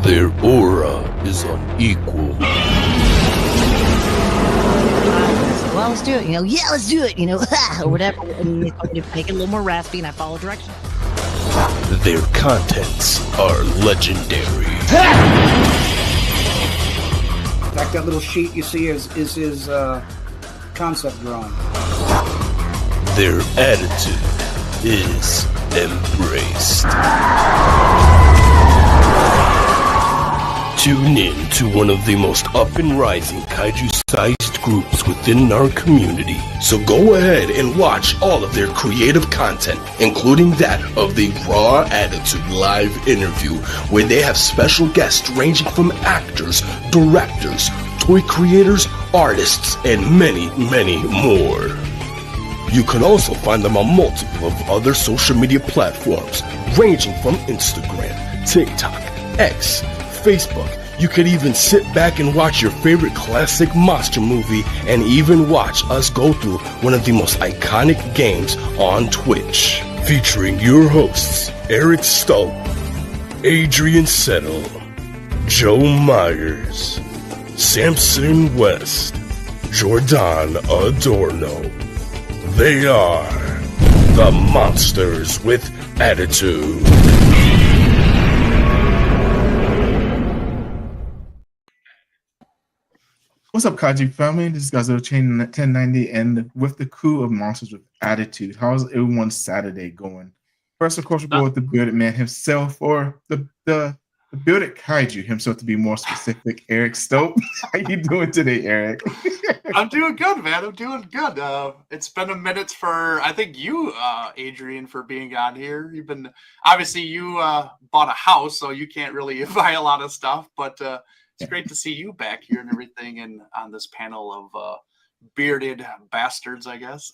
Their aura is unequal. Well, let's do it. Yeah, let's do it. Or whatever. And make it a little more raspy, and I follow directions. Their contents are legendary. In fact, that little sheet you see is his concept drawing. Their attitude is embraced. Tune in to one of the most up-and-rising kaiju-sized groups within our community. So go ahead and watch all of their creative content, including that of the Raw Attitude live interview, where they have special guests ranging from actors, directors, toy creators, artists, and many, many more. You can also find them on multiple of other social media platforms, ranging from Instagram, TikTok, X, Facebook. You could even sit back and watch your favorite classic monster movie and even watch us go through one of the most iconic games on Twitch. Featuring your hosts, Eric Stowe, Adrian Settle, Joe Myers, Samson West, Jordan Adorno. They are the Monsters with Attitude. What's up, Kaiju family? This is Godzilla Chain 1090, and with the crew of Monsters with Attitude. How's everyone's Saturday going? First, of course, we'll go with the bearded man himself, or the bearded kaiju himself, to be more specific, Eric Stope. How you doing today, Eric? I'm doing good, man. I'm doing good. It's been a minute for, I think you, Adrian, for being on here. Obviously you bought a house, so you can't really buy a lot of stuff, but it's great to see you back here and everything, and on this panel of bearded bastards, I guess.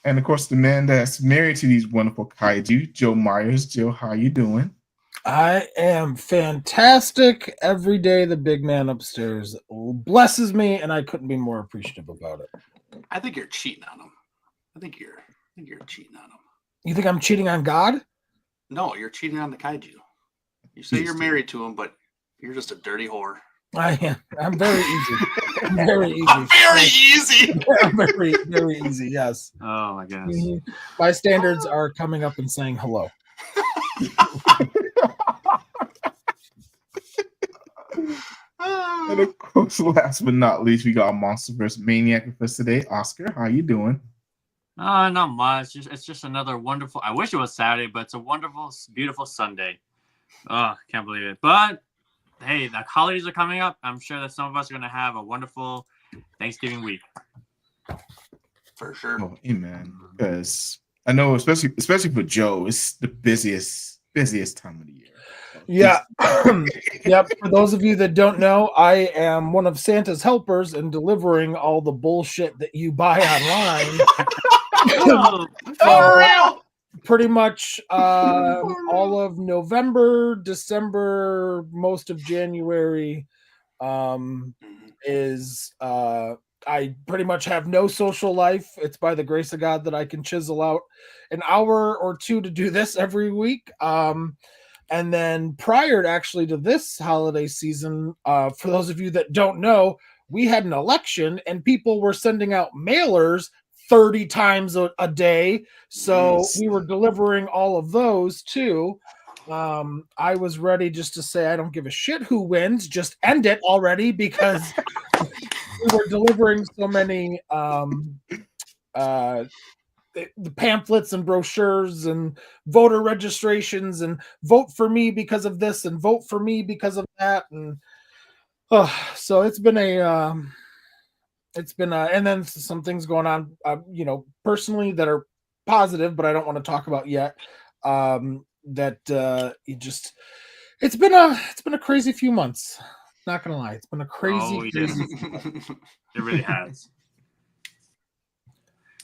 And of course, the man that's married to these wonderful kaiju, Joe Myers. Joe, how you doing? I am fantastic. Every day the big man upstairs blesses me, and I couldn't be more appreciative about it. I think you're cheating on him. I think you're cheating on him. You think I'm cheating on God? No, you're cheating on the kaiju. You say you're married to him, but you're just a dirty whore. I am. I'm very easy. I'm very easy. I'm very easy. I'm very, very easy. Yes. Oh my gosh. My standards are coming up and saying hello. And of course, last but not least, we got Monsterverse Maniac with us today. Oscar, how you doing? Not much. It's just another wonderful. I wish it was Saturday, but it's a wonderful, beautiful Sunday. Oh, can't believe it. But hey, the holidays are coming up. I'm sure that some of us are going to have a wonderful Thanksgiving week. For sure. Oh, amen. Because I know, especially for Joe, it's the busiest time of the year. Yeah. Yep. For those of you that don't know, I am one of Santa's helpers in delivering all the bullshit that you buy online. For real. Pretty much all of November, December, most of January is I pretty much have no social life. It's by the grace of God that I can chisel out an hour or two to do this every week. And then prior to this holiday season, for those of you that don't know, we had an election and people were sending out mailers 30 times a day. So we were delivering all of those too. I was ready just to say, I don't give a shit who wins, just end it already, because we were delivering so many the pamphlets and brochures and voter registrations and vote for me because of this and vote for me because of that. And so it's been and then some things going on, personally that are positive, but I don't want to talk about yet. It's been a crazy few months. Not gonna lie, it's been a crazy. It really has.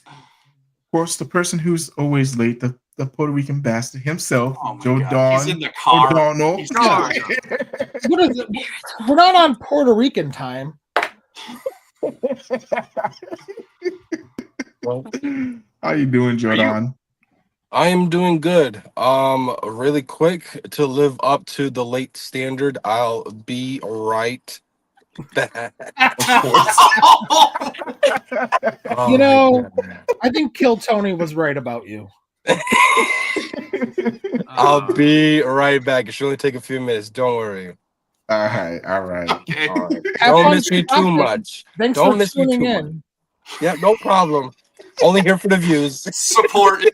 Of course, the person who's always late, the Puerto Rican bastard himself, Joe God. Don. He's in the car. O'Donnell. What is it? We're not on Puerto Rican time. How you doing, Jordan? I am doing good. Really quick to live up to the late standard. I'll be right back. Of course. Oh You my know, God. I think Kill Tony was right about you. I'll be right back. It should only take a few minutes. Don't worry. All right. All right. Okay. All right. Have Don't fun miss me too shopping. much. Thanks Don't for miss me tuning too much. in. Yeah, no problem. Only here for the views. Support.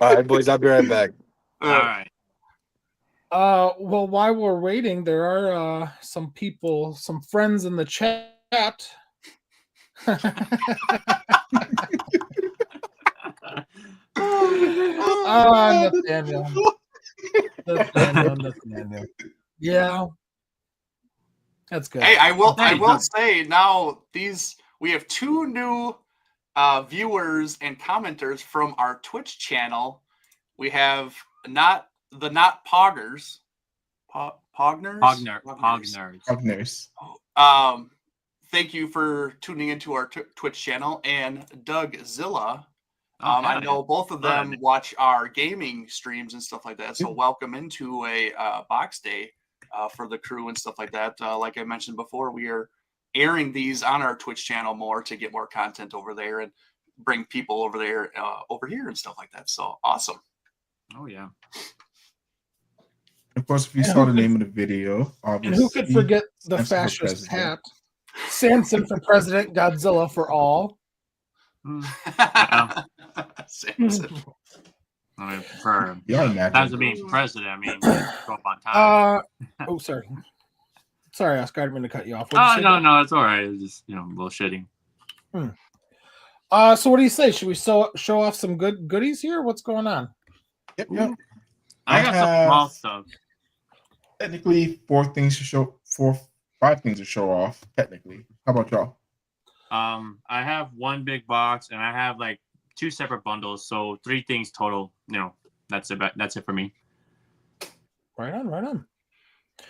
All right, boys. I'll be right back. All right. Well, while we're waiting, there are some people, some friends in the chat. Nathaniel. Nathaniel. Yeah. That's good. Hey, I will Hey. say now we have 2 new viewers and commenters from our Twitch channel. We have not Poggers. Pogners? Pogners. Thank you for tuning into our Twitch channel, and Doug Zilla. Oh, I know both of them Good. watch our gaming streams and stuff like that. So welcome into a box day for the crew and stuff like that. Like I mentioned before, we are airing these on our Twitch channel more to get more content over there and bring people over there over here and stuff like that. So awesome. Oh yeah. Of course, if you saw the name of the video, And who could forget the Samson for fascist president. hat? Samson for president, Godzilla for all. Yeah. Samson. I mean, for Y'all imagine. times of being president, I mean, go up on time. Oh, sorry. Sorry, Oscar, I didn't mean to cut you off. What'd you say? No, it's all right. It's just a little shitting. So what do you say? Should we show off some goodies here? What's going on? Yep. I got some small stuff. Technically, 5 things to show off. Technically, how about y'all? I have one big box, and I have like 2 separate bundles, so 3 things total. That's it for me. Right on.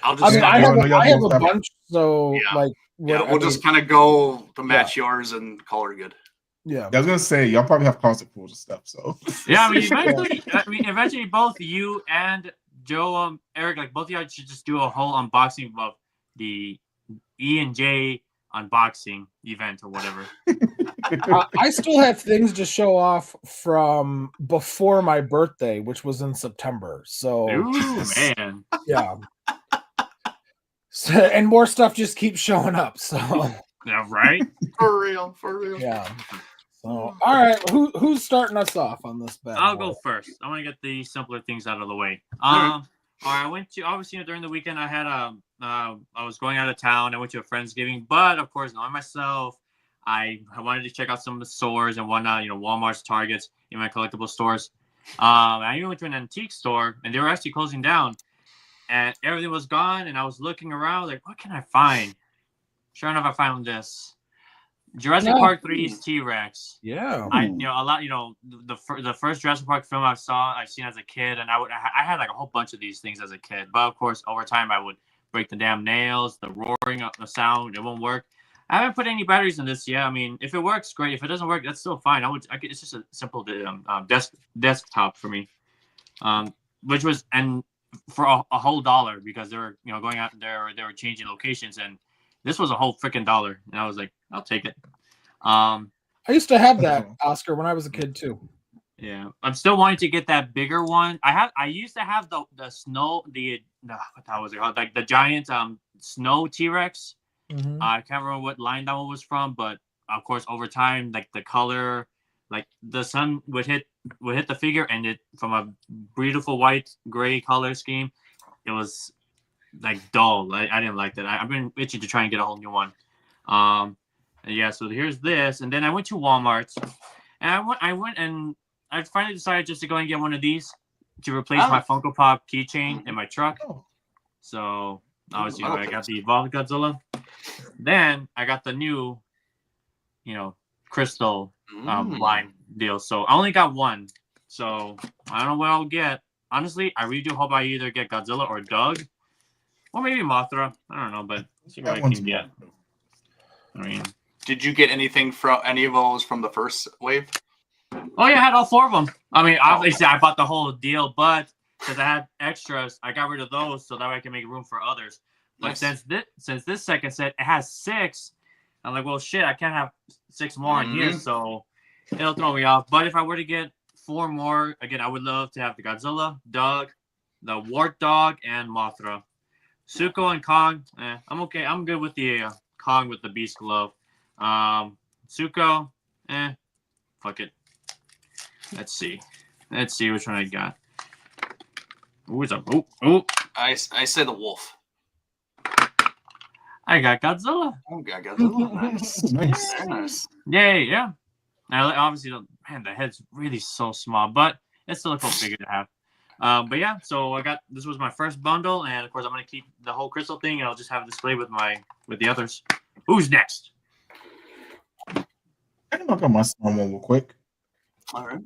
I'll I mean, just I have a bunch, so Yeah. like, we'll just kind of go to match yours and call her good. Yeah. I was gonna say y'all probably have closet pools and stuff, so Yeah, eventually both you and Joe, Eric, like both of y'all should just do a whole unboxing of the E&J unboxing event or whatever. I still have things to show off from before my birthday, which was in September. So, Ooh, man. Yeah. So, and more stuff just keeps showing up. So, yeah, right? For real. Yeah. So, all right, who's starting us off on this bad I'll boy? go first. I want to get the simpler things out of the way. All right, I went to, obviously during the weekend I had I was going out of town. I went to a Friendsgiving, but of course not myself. I wanted to check out some of the stores and whatnot, Walmart's, Targets, in my collectible stores. I even went to an antique store, and they were actually closing down, and everything was gone. And I was looking around, like, what can I find? Sure enough, I found this Jurassic Park 3's T-Rex. Yeah. A lot. The first Jurassic Park film I've seen as a kid, and I had like a whole bunch of these things as a kid. But of course, over time, I would break the damn nails, the roaring, the sound, it won't work. I haven't put any batteries in this yet. I mean, if it works, great. If it doesn't work, that's still fine. It's just a simple desktop for me, which was for a whole $1 because they were going out there, they were changing locations, and this was a whole freaking $1, and I was like, I'll take it. I used to have that, Oscar, when I was a kid too. Yeah, I'm still wanting to get that bigger one. I used to have the snow what was it called? Like the giant snow T-Rex. Mm-hmm. I can't remember what line that one was from, but of course over time, like the color, like the sun would hit the figure, and it from a beautiful white gray color scheme, it was like dull. I didn't like that. I've been itching to try and get a whole new one. Yeah, so here's this, and then I went to Walmart, and I went and I finally decided just to go and get one of these to replace my Funko Pop keychain in my truck. So obviously, I got the Evolved Godzilla. Then I got the new, crystal line deal. So I only got one. So I don't know what I'll get. Honestly, I really do hope I either get Godzilla or Doug, or maybe Mothra. I don't know, but see what I can get. I mean, did you get anything from any of those from the first wave? Oh yeah, I had all 4 of them. I mean, obviously I bought the whole deal, but because I had extras, I got rid of those so that way I can make room for others. But Nice. since this second set it has 6, I'm like, well, shit, I can't have 6 more in here, so it'll throw me off. But if I were to get 4 more, again, I would love to have the Godzilla, Doug, the Wart Dog, and Mothra. Zuko and Kong, I'm okay. I'm good with the Kong with the Beast Glove. Zuko, fuck it. Let's see which one I got. Ooh, it's a I say the wolf. I got Godzilla. Oh, I got Godzilla. Nice. Nice. Very nice. Yay, yeah. Now, obviously, the head's really so small, but it's still a cool figure to have. But yeah, so this was my first bundle, and of course I'm gonna keep the whole crystal thing, and I'll just have it displayed with the others. Who's next? I can knock on my small one real quick. All right.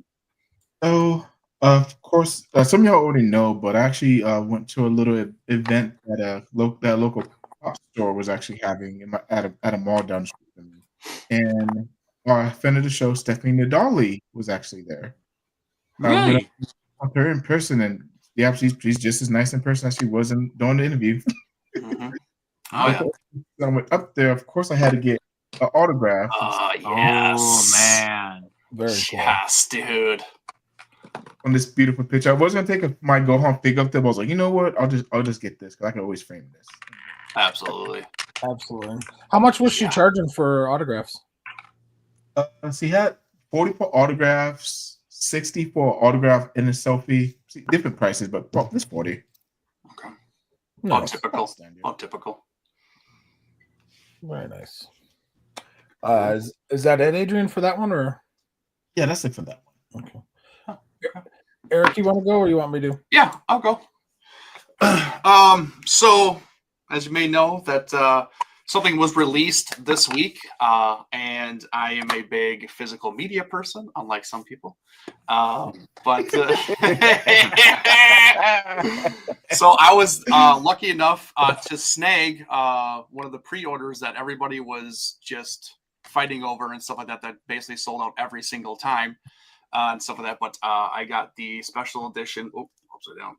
So, of course, some of y'all already know, but I actually went to a little event that that local pop store was actually having at a mall down the street from me, and our friend of the show, Stephanie Nadali, was actually there. Really? With her in person, and yeah, she's just as nice in person as she was during the interview. Mm-hmm. Oh yeah. So I went up there. Of course, I had to get an autograph. Yes. Oh man. Very cool. Yes, dude. On this beautiful picture. I was gonna take my go home figure up there, but I was like, you know what? I'll just get this because I can always frame this. Absolutely. How much was she charging for autographs? She had 40 for autographs, 60 for autograph and a selfie. See, different prices, but it's 40. Okay. No, Typical. Typical. Very nice. Is that it, Adrian, for that one, or? Yeah, that's it for that one. Okay. Eric, you want to go, or you want me to? Yeah, I'll go. So, as you may know, that something was released this week, and I am a big physical media person, unlike some people. But so I was lucky enough to snag one of the pre-orders that everybody was just fighting over and stuff like that. That basically sold out every single time. And stuff like that, but I got the special edition. Upside down.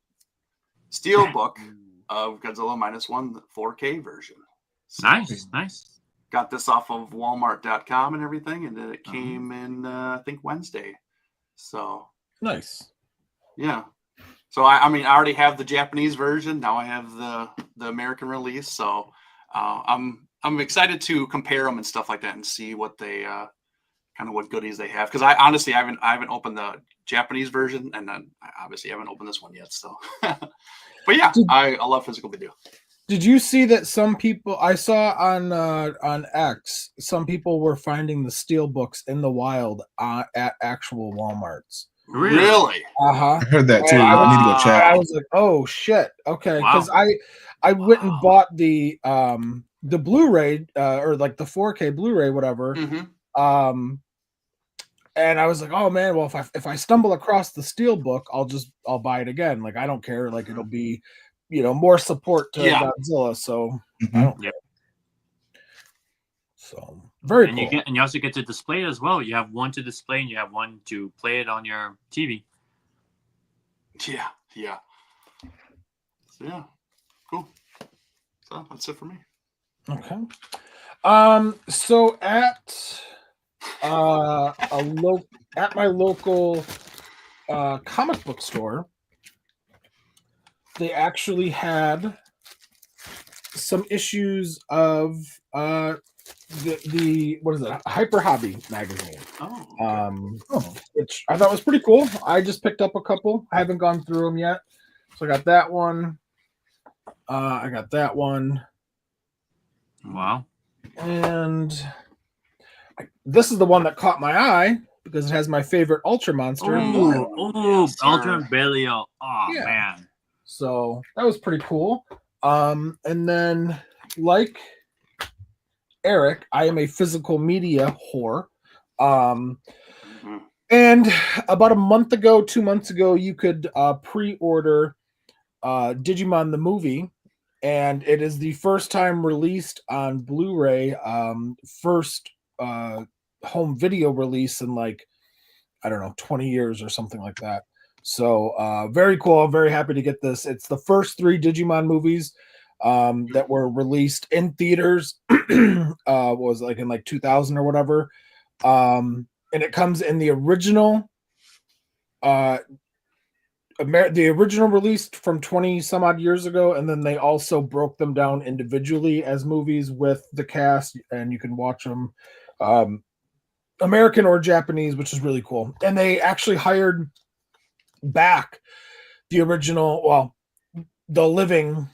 Steelbook of Godzilla -1, the 4K version. So Nice. Got this off of Walmart.com and everything, and then it came in I think Wednesday. So Nice. Yeah. So I mean, I already have the Japanese version. Now I have the American release. So I'm excited to compare them and stuff like that and see what they. Kind of what goodies they have, because I honestly I haven't opened the Japanese version, and then I obviously haven't opened this one yet. So, but yeah, I love physical video. Did you see that some people I saw on X? Some people were finding the steelbooks in the wild at actual WalMarts. Really? I heard that too. I need to go check. I was like, oh shit, okay, because I went and bought the Blu-ray or like the 4K Blu-ray, whatever. Mm-hmm. And I was like, oh man, well if I stumble across the steelbook, I'll buy it again. Like I don't care, like it'll be, more support to Godzilla. So I don't. Yeah. So very cool. And you also get to display it as well. You have one to display and you have one to play it on your TV. Yeah. So yeah, cool. So that's it for me. Okay. So at my local comic book store, they actually had some issues of the what is it, Hyper Hobby magazine. Which I thought was pretty cool. I just picked up a couple. I haven't gone through them yet, so I got that one. I got that one. Wow. And this is the one that caught my eye because it has my favorite Ultra Monster. Ultra Belial. Oh yeah. Man. So that was pretty cool. And then, like Eric, I am a physical media whore. And about 2 months ago, you could pre-order Digimon the movie. And it is the first time released on Blu-ray, first home video release in like I don't know, 20 years or something like that. So very cool. I'm very happy to get this. It's the first 3 Digimon movies that were released in theaters. Was like in like 2000 or whatever. And it comes in the original the original released from 20 some odd years ago, and then they also broke them down individually as movies with the cast, and you can watch them American or Japanese, which is really cool. And they actually hired back the original, well, the living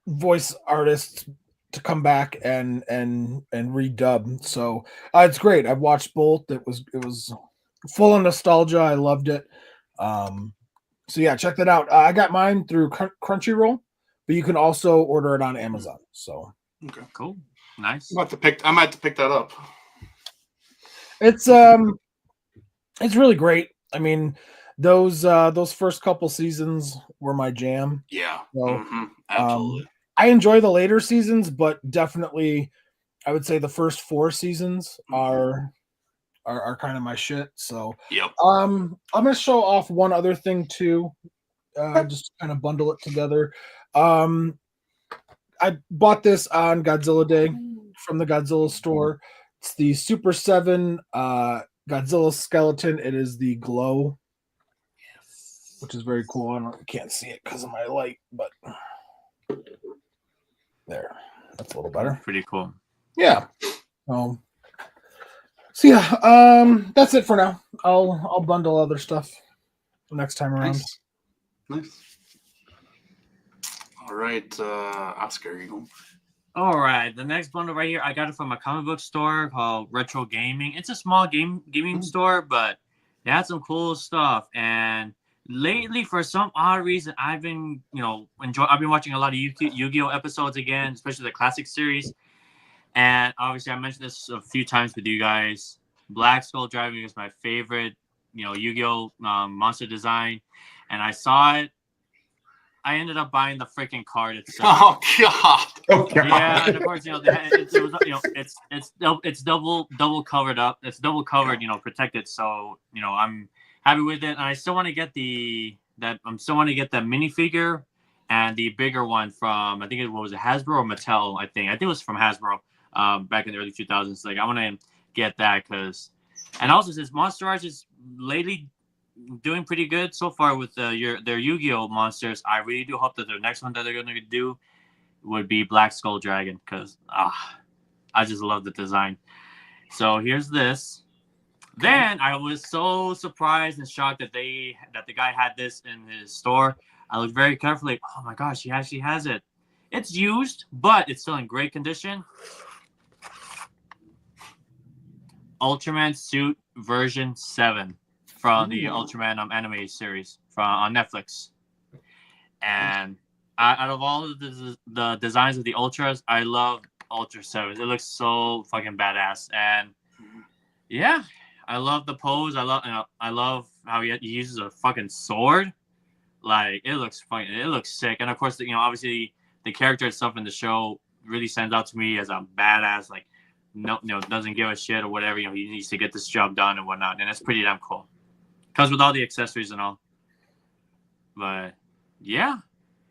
voice artists to come back and redub. So it's great. I've watched both. It was full of nostalgia. I loved it. So yeah, check that out. I got mine through Crunchyroll, but you can also order it on Amazon. So Okay. Cool. Nice. I might have to pick that up. it's really great. I mean, those first couple seasons were my jam. Yeah. So, Absolutely. I enjoy the later seasons, but definitely I would say the first 4 seasons are kind of my shit. So Yep. I'm gonna show off one other thing too. Just kind of bundle it together. I bought this on Godzilla Day from the Godzilla store. It's the Super 7 Godzilla skeleton. It is the glow, which is very cool. I can't see it because of my light, but there. That's a little better. Pretty cool. Yeah. So yeah, that's it for now. I'll bundle other stuff next time around. Nice. All right, Oscar, you go. All right, the next bundle right here, I got it from a comic book store called Retro Gaming. It's a small gaming store, but they had some cool stuff. And lately, for some odd reason, I've been watching a lot of Yu-Gi-Oh episodes again, especially the classic series. And obviously, I mentioned this a few times with you guys. Black Skull Dragon is my favorite, Yu-Gi-Oh monster design, and I saw it. I ended up buying the freaking card itself. Oh god! Oh, God. Yeah, and of course, it's double covered up. It's double covered, protected. So I'm happy with it, and I still want to get the minifigure and the bigger one from, I think it was Hasbro or Mattel. I think it was from Hasbro. Back in the early 2000s. Like, I want to get that and also since Monster Arts is lately doing pretty good so far with their Yu-Gi-Oh monsters, I really do hope that the next one that they're going to do would be Black Skull Dragon, because I just love the design. So here's this. Then I was so surprised and shocked that the guy had this in his store. I looked very carefully. Oh my gosh, he actually has it. It's used, but it's still in great condition. Ultraman Suit version 7 from the Ultraman anime series on Netflix. And out of all of the designs of the Ultras, I love Ultra 7. It looks so fucking badass. And yeah, I love the pose. I love how he uses a fucking sword. Like, it looks sick. And of course, obviously the character itself in the show really stands out to me as a badass, like, doesn't give a shit or whatever. He needs to get this job done and whatnot, and it's pretty damn cool. Comes with all the accessories and all. But yeah,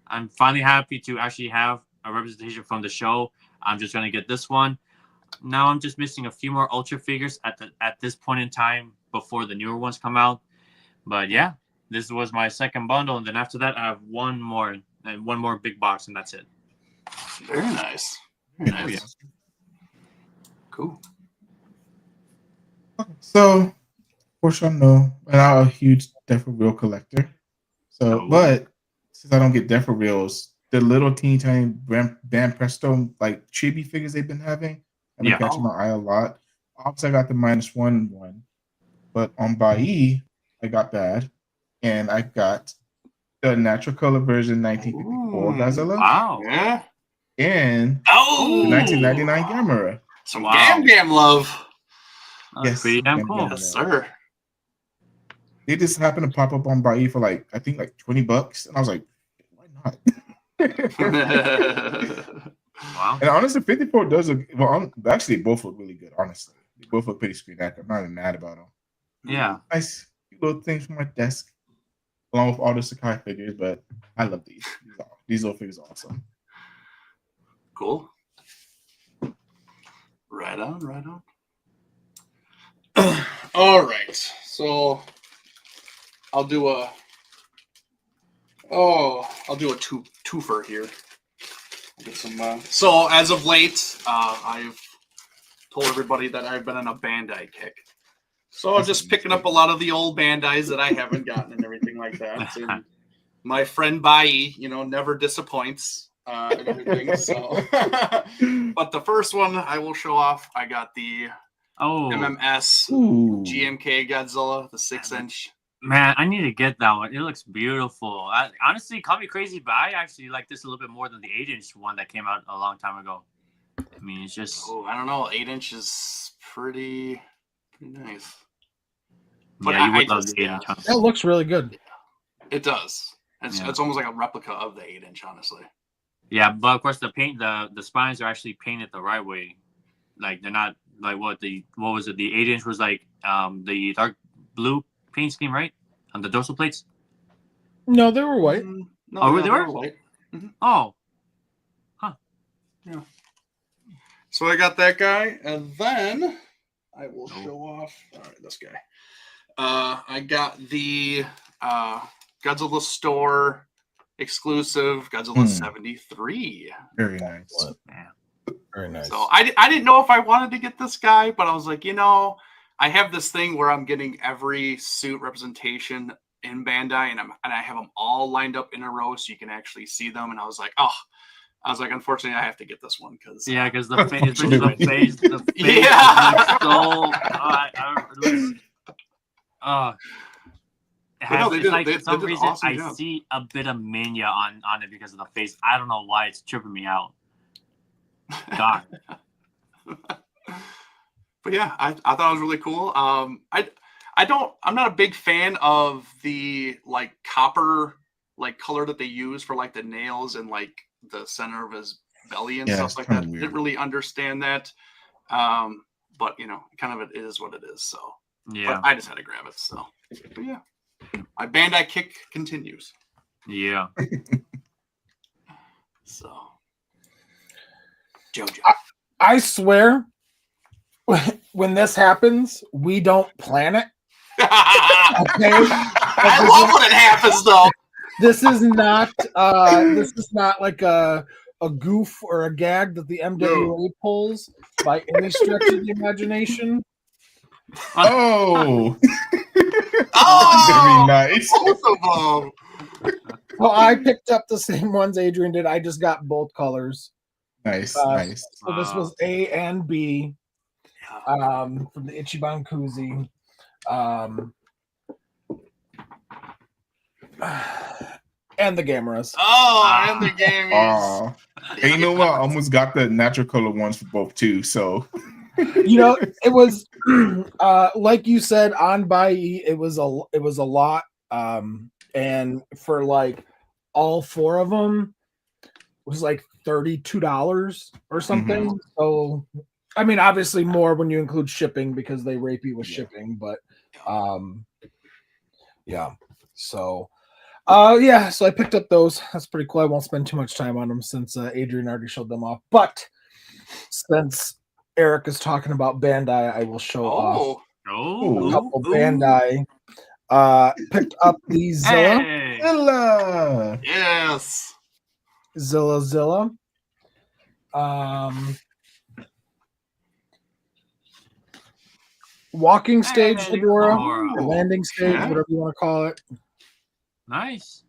I'm finally happy to actually have a representation from the show. I'm just gonna get this one. Now I'm just missing a few more Ultra figures at this point in time before the newer ones come out. But yeah, this was my second bundle, and then after that I have one more big box, and that's it. Very nice. Very nice. Yeah. Cool. So, of course, y'all know, and I'm a huge Death for Real collector. So, but since I don't get Death for Reals, the little teeny tiny Bam Presto like chibi figures they've been having, I've been catching my eye a lot. Obviously, I got the -1 one, but on Bai, I got that, and I got the natural color version 1954 Godzilla. Wow. Yeah. And the 1999 Gamera. Some Gam love. Yes, pretty damn cool. Yes, sir. They just happened to pop up on Bai for I think $20, and I was like, why not? Wow. And honestly, 54 does look, well, actually both look really good, honestly. They both look pretty screen accurate. I'm not even mad about them. Yeah. Nice cute little things from my desk, along with all the Sakai figures. But I love these. These little figures are awesome. Cool. Right on, right on. All right, so I'll do a twofer here. I'll get some. So as of late, I've told everybody that I've been on a Bandai kick. So I'm just picking up a lot of the old Bandais that I haven't gotten and everything like that. And my friend Bai, never disappoints and everything. So, but the first one I will show off. I got the MMS GMK Godzilla, the 6-inch. Man, I need to get that one. It looks beautiful. Honestly, call me crazy, but I actually like this a little bit more than the 8-inch one that came out a long time ago. I mean, it's just. Oh, I don't know. 8-inch is pretty nice. But yeah, you would love the 8-inch. That looks really good. It does. It's almost like a replica of the 8-inch, honestly. Yeah, but of course the spines are actually painted the right way. Like they're not like what was it? The 8-inch was like the dark blue paint scheme, right? On the dorsal plates. No, they were white. No, they were white. Mm-hmm. Oh, huh. Yeah. So I got that guy, and then I will show off. All right, this guy. I got the Godzilla Store exclusive Godzilla 73. Very nice. Very nice. So I didn't know if I wanted to get this guy, but I was like, I have this thing where I'm getting every suit representation in Bandai, and I have them all lined up in a row so you can actually see them. And I was like, unfortunately, I have to get this one because because the face, the face yeah, so for some reason I see a bit of mania on it because of the face. I don't know why it's tripping me out. God. But yeah, I thought it was really cool. I'm not a big fan of the like copper like color that they use for like the nails and like the center of his belly and stuff like that. Weird. Didn't really understand that. But kind of it is what it is. So yeah, but I just had to grab it. So but yeah, my Bandai kick continues. Yeah. So JoJo, I swear, when this happens, we don't plan it. Okay, I love when it happens though. This is not like a goof or a gag that the MWA pulls by any stretch of the imagination. Oh, oh, very nice. Both of them. Well, I picked up the same ones Adrian did. I just got both colors. Nice. So this was A and B from the Ichiban Kuzi. And the Gameras. Oh, and the Gameras. And you know what? I almost got the natural color ones for both too. So it was like you said on Bai, it was a lot. And for like all four of them, it was like $32 or something. Mm-hmm. So I mean, obviously more when you include shipping because they rape you with shipping, but yeah. So so I picked up those. That's pretty cool. I won't spend too much time on them since Adrian already showed them off. But since Eric is talking about Bandai, I will show off a couple Bandai. Picked up the Zilla. Hey. Zilla. Yes. Zilla. Walking stage Ghidorah, or landing stage, whatever you want to call it. Nice.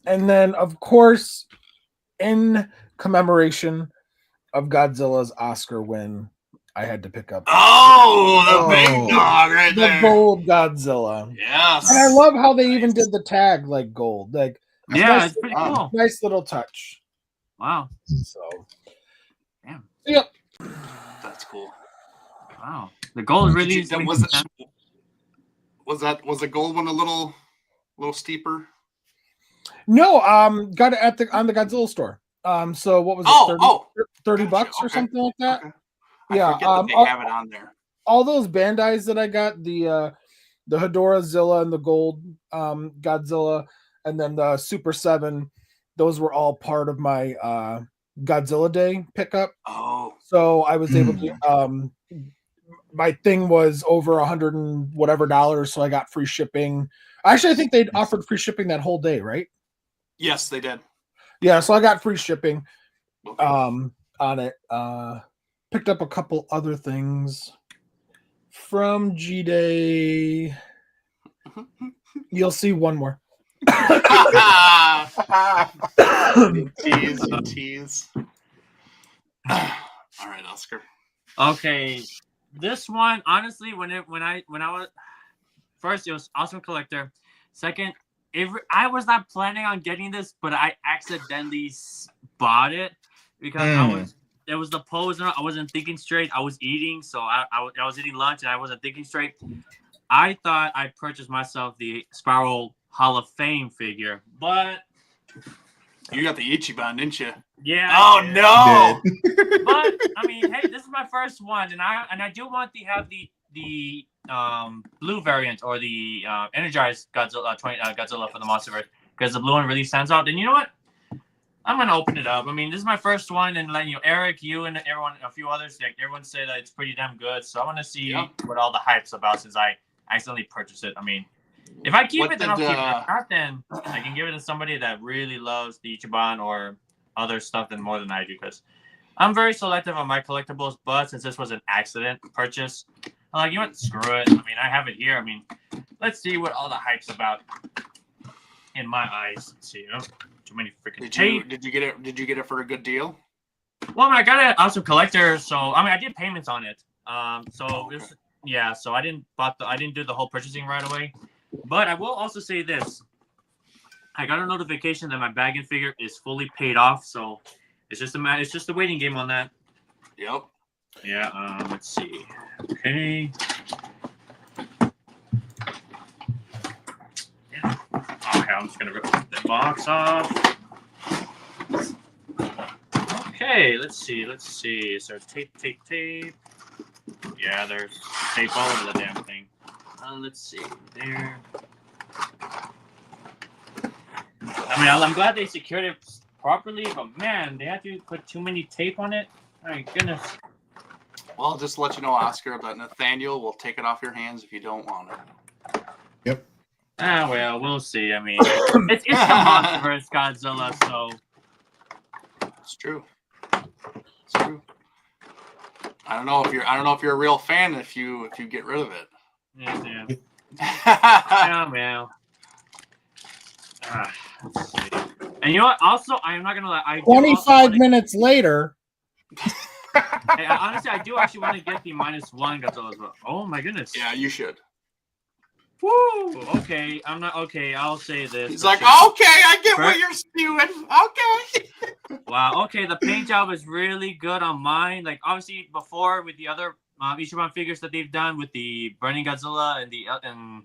And then, of course, in commemoration of Godzilla's Oscar win, I had to pick up the big dog right there. The gold Godzilla. Yes. And I love how they even did the tag like gold. Like it's pretty cool. Nice little touch. Wow. So damn. Yep. That's cool. Wow. The gold really was the gold one a little steeper? No, got it on the Godzilla store. So what was it? $30 gotcha. or something like that? Okay. I forget that they have it on there. all those Bandais that I got, the Hedorah Zilla and the Gold Godzilla, and then the Super 7, those were all part of my Godzilla Day pickup. Oh, So I was able to my thing was over $100 and whatever dollars, so I got free shipping. Actually, I think they'd offered free shipping that whole day, right? yes, they did. Yeah, so I got free shipping Okay. on it. Picked up a couple other things from G Day. You'll see one more. You tease. All right, Oscar. Okay, this one honestly, when I was first, it was Awesome Collector. Second, I was not planning on getting this, but I accidentally bought it because it was the pose. I wasn't thinking straight. I was eating, so I was eating lunch and I wasn't thinking straight. I thought I purchased myself the Spiral Hall of Fame figure, but you got the Ichiban, didn't you? Yeah. Oh no! But I mean, hey, this is my first one, and I do want to have the blue variant or the energized Godzilla Godzilla for the Monsterverse, because the blue one really stands out. And you know what? I'm gonna open it up. I mean, this is my first one, and like Eric, you, and everyone, a few others, like everyone say that it's pretty damn good. So I want to see what all the hype's about since I accidentally purchased it. I mean, if I keep it, then I'll keep it. If not, then I can give it to somebody that really loves the Ichiban or other stuff than more than I do, because I'm very selective on my collectibles. But since this was an accident purchase, I'm like, you know what? Screw it. I mean, I have it here. I mean, let's see what all the hype's about. In my eyes, let's see. Too many freaking tape. Did you get it? Did you get it for a good deal? Well, I got it also collector, so I mean, I did payments on it. So I didn't do the whole purchasing right away. But I will also say this: I got a notification that my bag and figure is fully paid off, so it's just a waiting game on that. Yep. Yeah. Let's see. Okay. Yeah. Okay, I'm just gonna rip the box off. Okay, let's see. Is there tape? Yeah, there's tape all over the damn thing. Let's see. There. I mean, I'm glad they secured it properly, but man, they had to put too many tape on it. My goodness. Well, just to let you know, Oscar, that Nathaniel will take it off your hands if you don't want it. Yep. Well, we'll see. I mean, it's the Monsterverse Godzilla, so it's true. It's true. I don't know if you're a real fan if you get rid of it. Yeah. Yeah, man. Let's see. And you know what? Also, I am not gonna lie. 25 minutes later. Honestly, I do actually want to get the -1 Godzilla as well. Oh my goodness. Yeah, you should. Woo! Okay, I'm not okay. I'll say this. He's like, okay, I get what you're spewing. Okay. Wow. Okay, the paint job is really good on mine. Like obviously before with the other Ichiban figures that they've done with the Burning Godzilla and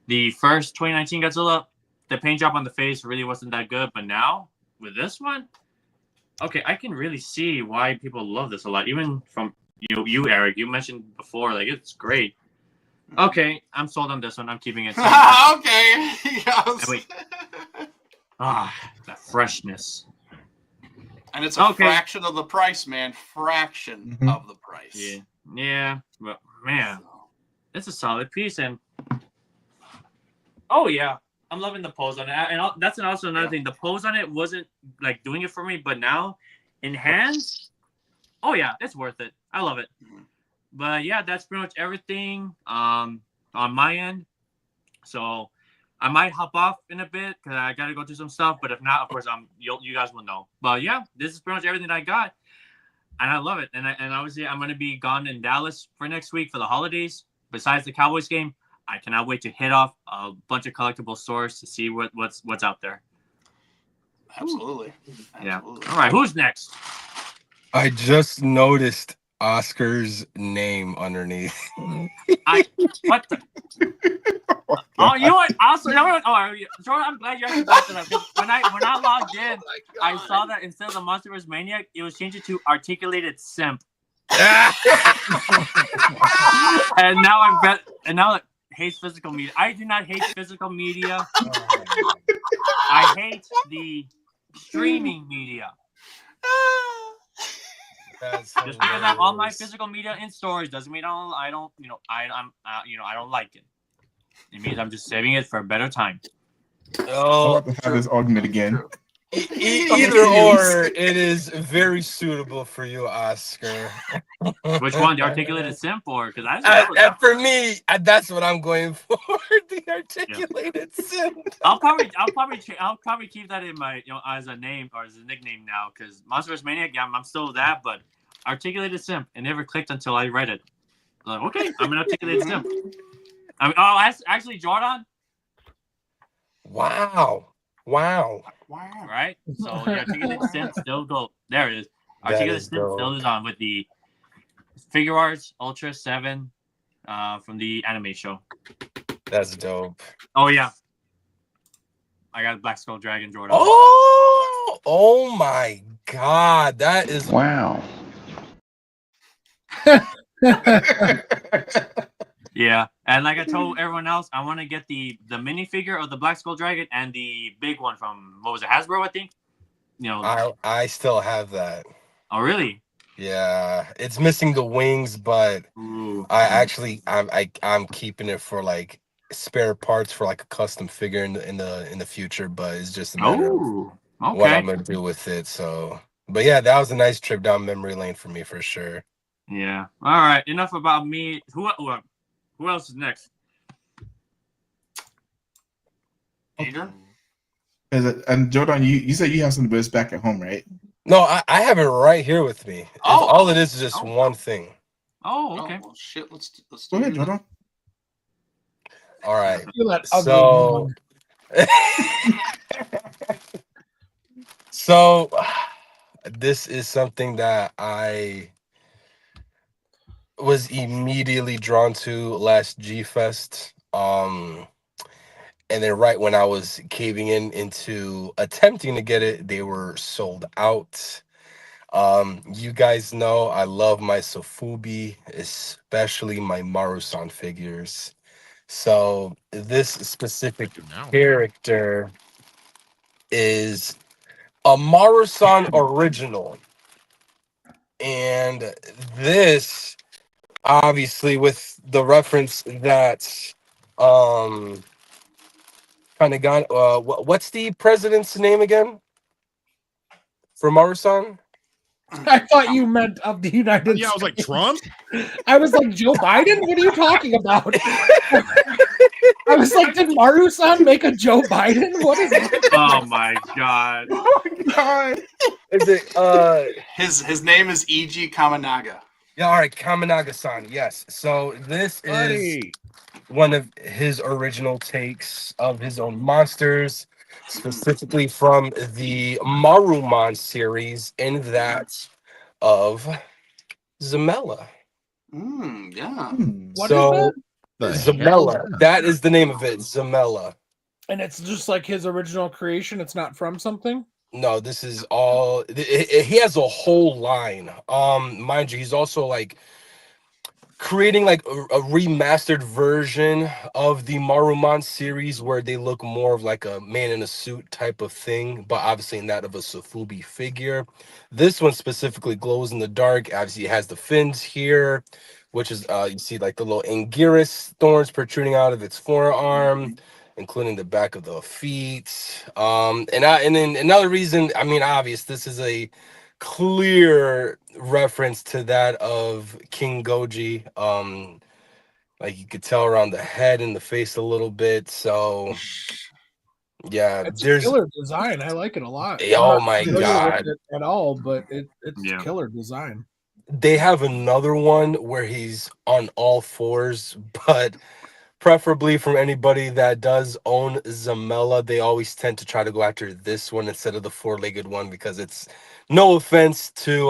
the first 2019 Godzilla, the paint job on the face really wasn't that good. But now with this one, okay, I can really see why people love this a lot. Even from you Eric, you mentioned before, like it's great. Okay, I'm sold on this one. I'm keeping it. Okay. Yes. Wait. That freshness. And it's a fraction of the price, man. Fraction of the price. Yeah. But man, it's a solid piece, and oh yeah, I'm loving the pose on it. And that's also another thing. The pose on it wasn't like doing it for me, but now in hand, oh yeah, it's worth it. I love it. But yeah, that's pretty much everything on my end. So I might hop off in a bit because I gotta go do some stuff. But if not, of course, you guys will know. But yeah, this is pretty much everything I got, and I love it. And obviously, I'm gonna be gone in Dallas for next week for the holidays. Besides the Cowboys game, I cannot wait to hit off a bunch of collectible stores to see what's out there. Absolutely. Yeah. All right, who's next? I just noticed Oscar's name underneath. What the? Oh, you know what? Also, Jordan, I'm glad you actually brought that up. When I logged in, I saw that instead of the Monsterverse Maniac, it was changed to Articulated Simp. And now I'm bet. And now it hates physical media. I do not hate physical media. I hate the streaming media. That's Just because I'm on my hilarious. physical media in storage doesn't mean I don't I don't like it. It means I'm just saving it for a better time. I'm Oh, about to have this argument again. True. either or, it is very suitable for you, Oscar. Which one, the articulated simp or because I And for me, that's what I'm going for. The articulated simp. I'll probably keep that in my as a name or as a nickname now because Monster vs Maniac. Yeah, I'm still that, but articulated simp. It never clicked until I read it. I'm like, okay, I'm an articulated simp. Actually, Jordan. Wow. Right. So the articulated simp still go. There it is. That Articulated is simp still dope. is on with the Figure Arts Ultra 7 from the anime show. That's dope. Oh yeah. I got Black Skull Dragon Jordan. Oh my God. That is Wow. Yeah, and like I told everyone else, I want to get the minifigure of the Black Skull Dragon and the big one from what was it, Hasbro, I think. I still have that. Oh really? Yeah, it's missing the wings, but Ooh. I'm keeping it for like spare parts for like a custom figure in the future. But it's just a matter of what I'm gonna do with it. So, but yeah, that was a nice trip down memory lane for me for sure. Yeah. All right. Enough about me. Who else is next? Adrian? And Jordan, you said you have some bits back at home, right? No, I have it right here with me. All it is just one thing. Oh, okay. Oh, well, shit. Let's do Go ahead, it. Jordan. All right. Feel that ugly So, so this is something that I was immediately drawn to last G Fest. And then right when I was caving into attempting to get it, they were sold out. You guys know I love my Sofubi, especially my Marusan figures. So this specific character is a Marusan original. And this, obviously, with the reference that kind of got what's the president's name again for Marusan? I thought you meant of the United States. Yeah, I was like, Trump? I was like, Joe Biden? What are you talking about? I was like, did Maru-san make a Joe Biden? What is that? Oh my God. Oh my God. Is it His name is E.G. Kaminaga. yeah, all right, Kaminaga-san, yes. So this is Buddy. one of his original takes of his own monsters, specifically from the Marumon series, and that of Zamella. Yeah. What So is The Zamella, that is the name of it, Zamella. And it's just like his original creation. It's not from something. No, this is all. He has a whole line. Mind you, he's also like creating like a remastered version of the Marumon series where they look more of like a man in a suit type of thing, but obviously in that of a Sofubi figure. This one specifically glows in the dark. Obviously, it has the fins here, which is you see like the little Anguirus thorns protruding out of its forearm, including the back of the feet. And then another reason, I mean, obvious, this is a clear reference to that of King Goji. Like you could tell around the head and the face a little bit. So yeah, It's a there's killer design. I like it a lot. Oh I'm not my familiar God. with it at all, but it's Yeah. killer design. They have another one where he's on all fours, but preferably from anybody that does own Zamella, they always tend to try to go after this one instead of the four-legged one because it's no offense to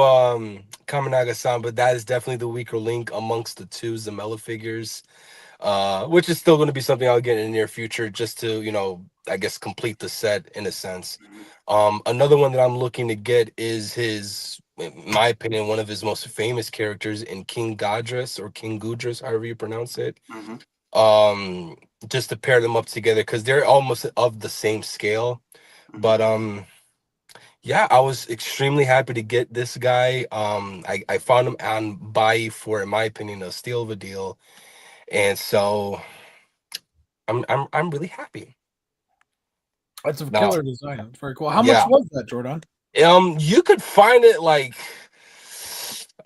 Kaminaga-san, but that is definitely the weaker link amongst the two Zamella figures, which is still going to be something I'll get in the near future just to, I guess complete the set in a sense. Another one that I'm looking to get is his in my opinion, one of his most famous characters in King Gadris or King Gudris, however you pronounce it. Just to pair them up together because they're almost of the same scale. But yeah, I was extremely happy to get this guy. I found him on Buy for, in my opinion, a steal of a deal, and so I'm really happy. That's a killer design. It's very cool. How Yeah. much was that, Jordan? You could find it like,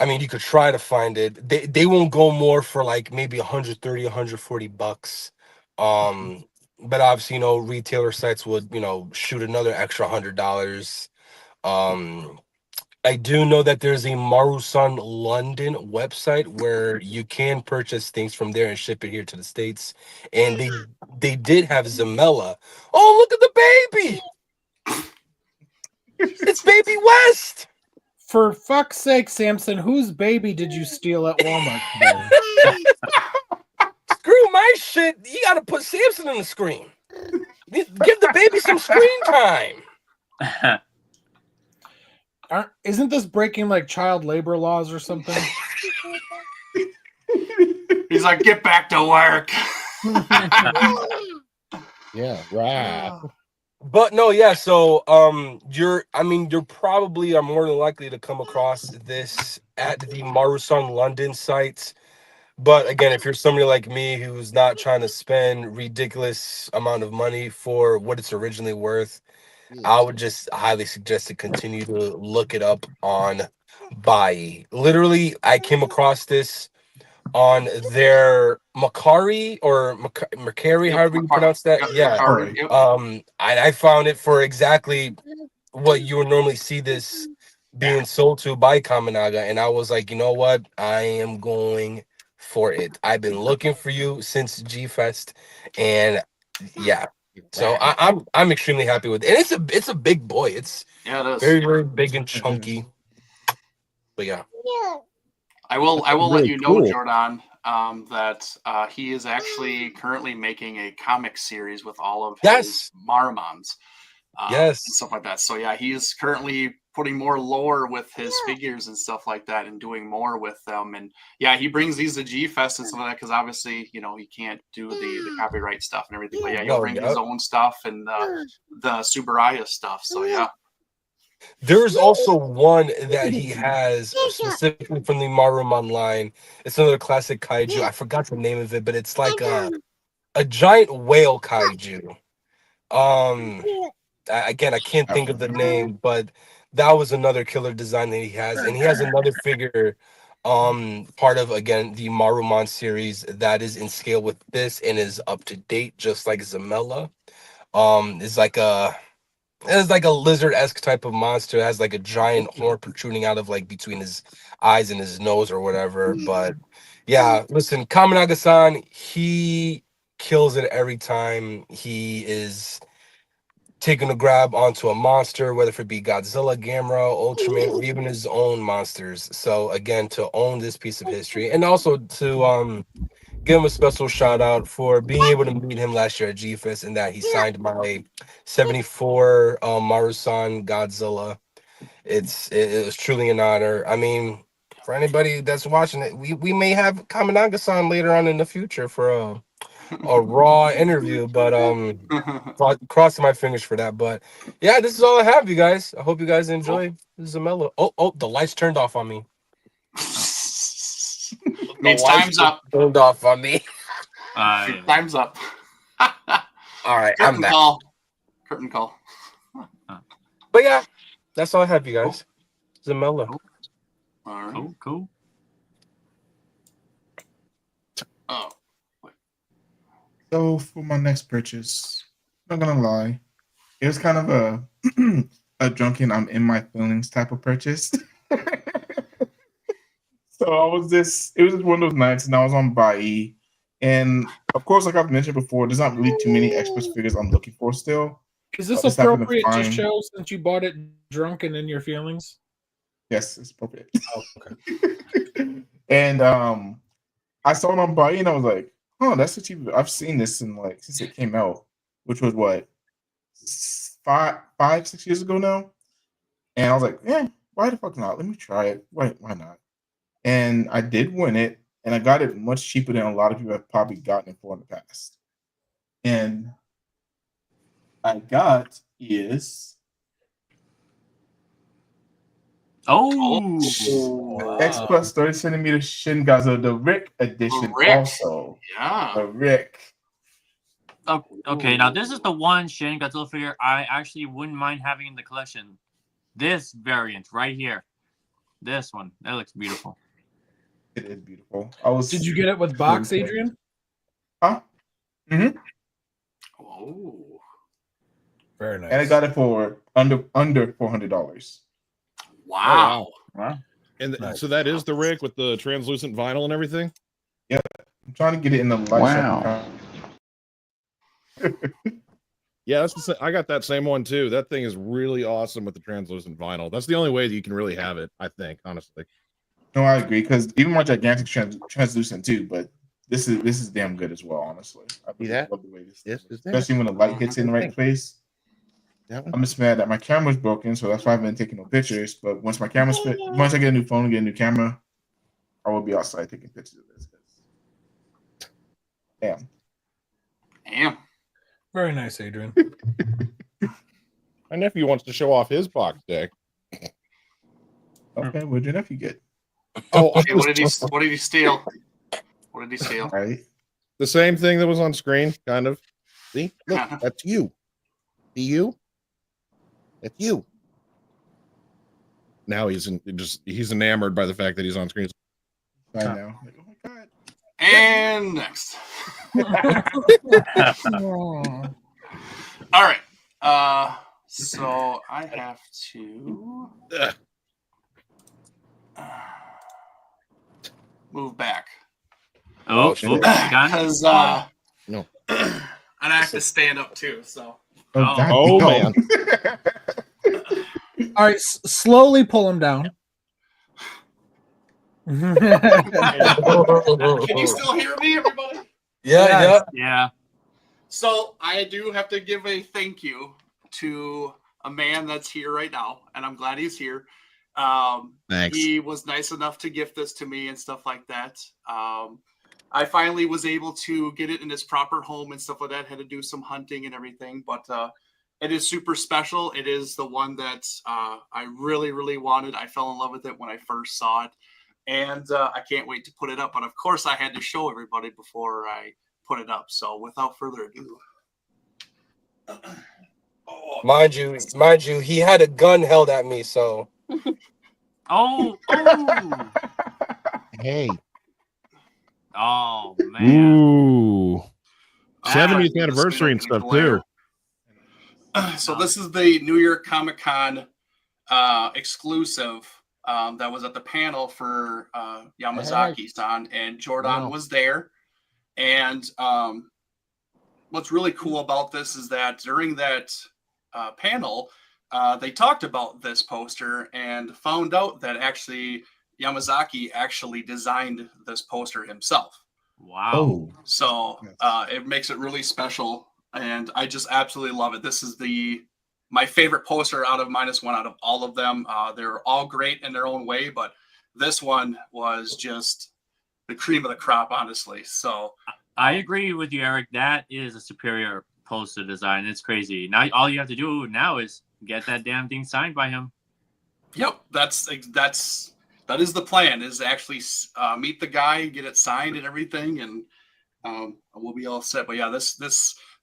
I mean, you could try to find it. They won't go more for like maybe 130, 140 bucks. But obviously, retailer sites would, shoot another extra $100. I do know that there's a Marusan London website where you can purchase things from there and ship it here to the States. And they did have Zamella. Oh, look at the baby! It's baby West! For fuck's sake, Samson, whose baby did you steal at Walmart today? Screw my shit. You gotta put Samson in the screen. Give the baby some screen time. Isn't this breaking like child labor laws or something? He's like, get back to work. Yeah, right. But no, yeah. So, you're probably are more than likely to come across this at the Marusan London sites. But again, if you're somebody like me who's not trying to spend ridiculous amount of money for what it's originally worth, I would just highly suggest to continue to look it up on Buy. Literally, I came across this on their Macari or Macari, however you pronounce that. Yeah. I found it for exactly what you would normally see this being sold to by Kaminaga, and I was like, you know what? I am going for it. I've been looking for you since G Fest, and yeah. So I'm extremely happy with it. And it's a big boy. It's it is very, very big and chunky. But yeah. I will really let you know, cool. Jordan, that he is actually currently making a comic series with all of his Marumans. And stuff like that. So yeah, he's currently putting more lore with his figures and stuff like that, and doing more with them. And yeah, he brings these to G Fest and stuff like that because obviously, he can't do the copyright stuff and everything. But yeah, he'll bring his own stuff and the Subaraya stuff. So yeah. There's also one that he has specifically from the Maruman line. It's another classic kaiju. I forgot the name of it, but it's like a giant whale kaiju. Again, I can't think of the name, but that was another killer design that he has. And he has another figure, part of, again, the Maruman series that is in scale with this and is up to date, just like Zamella. It's like a lizard-esque type of monster. It has like a giant horn protruding out of like between his eyes and his nose or whatever. But yeah, listen, Kaminaga-san, he kills it every time he is taking a grab onto a monster, whether it be Godzilla, Gamera, Ultraman, or even his own monsters. So again, to own this piece of history, and also to give him a special shout out for being able to meet him last year at G-Fest, and that he signed my 74 Marusan Godzilla. It was truly an honor. I mean, for anybody that's watching it, we may have Kaminaga-san later on in the future for a raw interview, but crossing my fingers for that. But yeah, this is all I have, you guys. I hope you guys enjoy Zamella. Oh, the lights turned off on me. Means time's up. Turned off on me. Time's up. All right, Curtain I'm back. call. Curtain call. But yeah, that's all I have, you guys. Zamella. All right. Cool. Oh. So for my next purchase, I'm not gonna lie, it was kind of a drunken, I'm in my feelings type of purchase. So it was just one of those nights, and I was on Buy, and of course, like I've mentioned before, there's not really too many Express figures I'm looking for still. Is this appropriate to show since you bought it drunk and in your feelings? Yes, it's appropriate. Oh, okay. And I saw it on Buy, and I was like, "Oh, that's what I've seen this in like since it came out, which was what 5, 6 years ago now." And I was like, "Yeah, why the fuck not? Let me try it. Why not? And I did win it, and I got it much cheaper than a lot of people have probably gotten it for in the past. And I got is X plus 30 centimeter Shin Gaza, the Rick edition, also. Yeah. The Rick. Okay, now this is the one Shin Godzilla figure I actually wouldn't mind having in the collection. This variant right here. This one. That looks beautiful. It is beautiful. Did you get it with box, Adrian? Huh? Mm-hmm. Oh. Very nice. And I got it for under $400. Wow. Wow. And Nice. so that is the Rick with the translucent vinyl and everything? Yeah. I'm trying to get it in the light. Wow. Yeah, I got that same one too. That thing is really awesome with the translucent vinyl. That's the only way that you can really have it, I think, honestly. No, I agree, because even my gigantic translucent too, but this is damn good as well, honestly. I See that? love the way this Yes, is, is that? especially when the light hits in the right place. That one? I'm just mad that my camera's broken, so that's why I've been taking no pictures. But once my camera's once I get a new phone and get a new camera, I will be outside taking pictures of this. Damn. Damn. Very nice, Adrian. My nephew wants to show off his box deck. Okay, what did your nephew get? Oh, Okay, what did he steal? What did he steal? All right. the same thing that was on screen, kind of. See, look, that's you. See you? That's you. Now he's enamored by the fact that he's on screen. I know. Like, oh my god. And next. All right. So I have to move back. Oh, shit. Because No. and I have to stand up too. So Oh, god Oh, damn. man. All right, slowly pull him down. can you still hear me, everybody? Yeah. Yeah. So I do have to give a thank you to a man that's here right now, and I'm glad he's here. Thanks. He was nice enough to gift this to me and stuff like that. I finally was able to get it in its proper home and stuff like that. Had to do some hunting and everything, but it is super special. It is the one that I really, really wanted. I fell in love with it when I first saw it, and I can't wait to put it up. But of course, I had to show everybody before I put it up. So without further ado. Mind you, he had a gun held at me, so Oh. Hey. Oh man. Ooh. Ah, 70th anniversary and stuff too. So this is the New York Comic Con exclusive that was at the panel for Yamazaki-san, and Jordan was there. And what's really cool about this is that during that panel, they talked about this poster and found out that actually Yamazaki actually designed this poster himself. Wow. Oh. So it makes it really special, and I just absolutely love it. This is my favorite poster out of -1 out of all of them. They're all great in their own way, but this one was just the cream of the crop, honestly. So I agree with you, Eric. That is a superior poster design. It's crazy. Now all you have to do now is get that damn thing signed by him. Yep, that is the plan, is to actually meet the guy, get it signed and everything, and we'll be all set. But yeah, this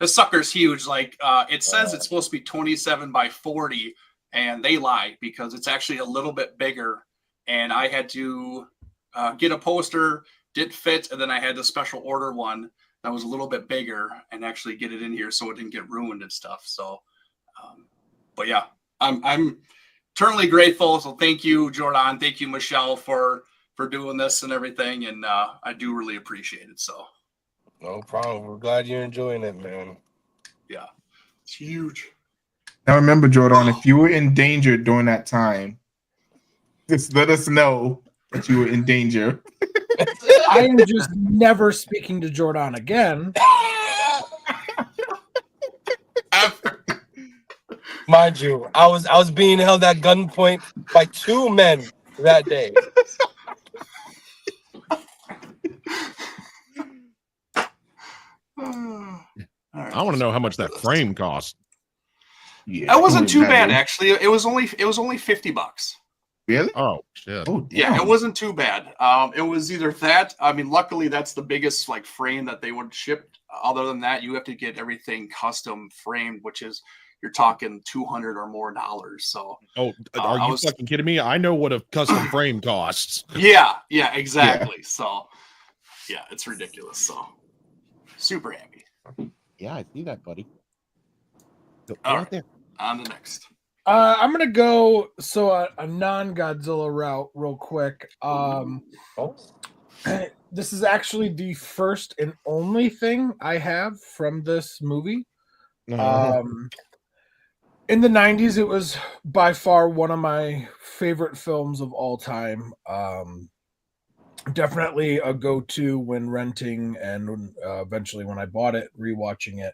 sucker's huge. Like it says it's supposed to be 27 by 40, and they lie because it's actually a little bit bigger. And I had to get a poster, didn't fit, and then I had to special order one that was a little bit bigger and actually get it in here so it didn't get ruined and stuff. So, but yeah, I'm eternally grateful. So thank you, Jordan. Thank you, Michelle, for doing this and everything. And I do really appreciate it. So no problem. We're glad you're enjoying it, man. yeah, it's huge. Now remember, Jordan, if you were in danger during that time, just let us know that you were in danger. I am just never speaking to Jordan again. Mind you, I was being held at gunpoint by 2 men that day. I want to know how much that frame cost. Yeah, it wasn't too bad actually. It was only $50. Really? Oh shit. Oh, damn. Yeah, it wasn't too bad. It was either that. I mean, luckily that's the biggest like frame that they would ship. Other than that, you have to get everything custom framed, which is you're talking $200 or more. So, are you fucking kidding me? I know what a custom frame costs. Yeah, exactly. Yeah. So, yeah, it's ridiculous. So, super happy. Yeah, I see that, buddy. Go All right right, there. on the next. I'm gonna go a non-Godzilla route real quick. This is actually the first and only thing I have from this movie. In the 90s, it was by far one of my favorite films of all time. Definitely a go-to when renting and eventually when I bought it, rewatching it.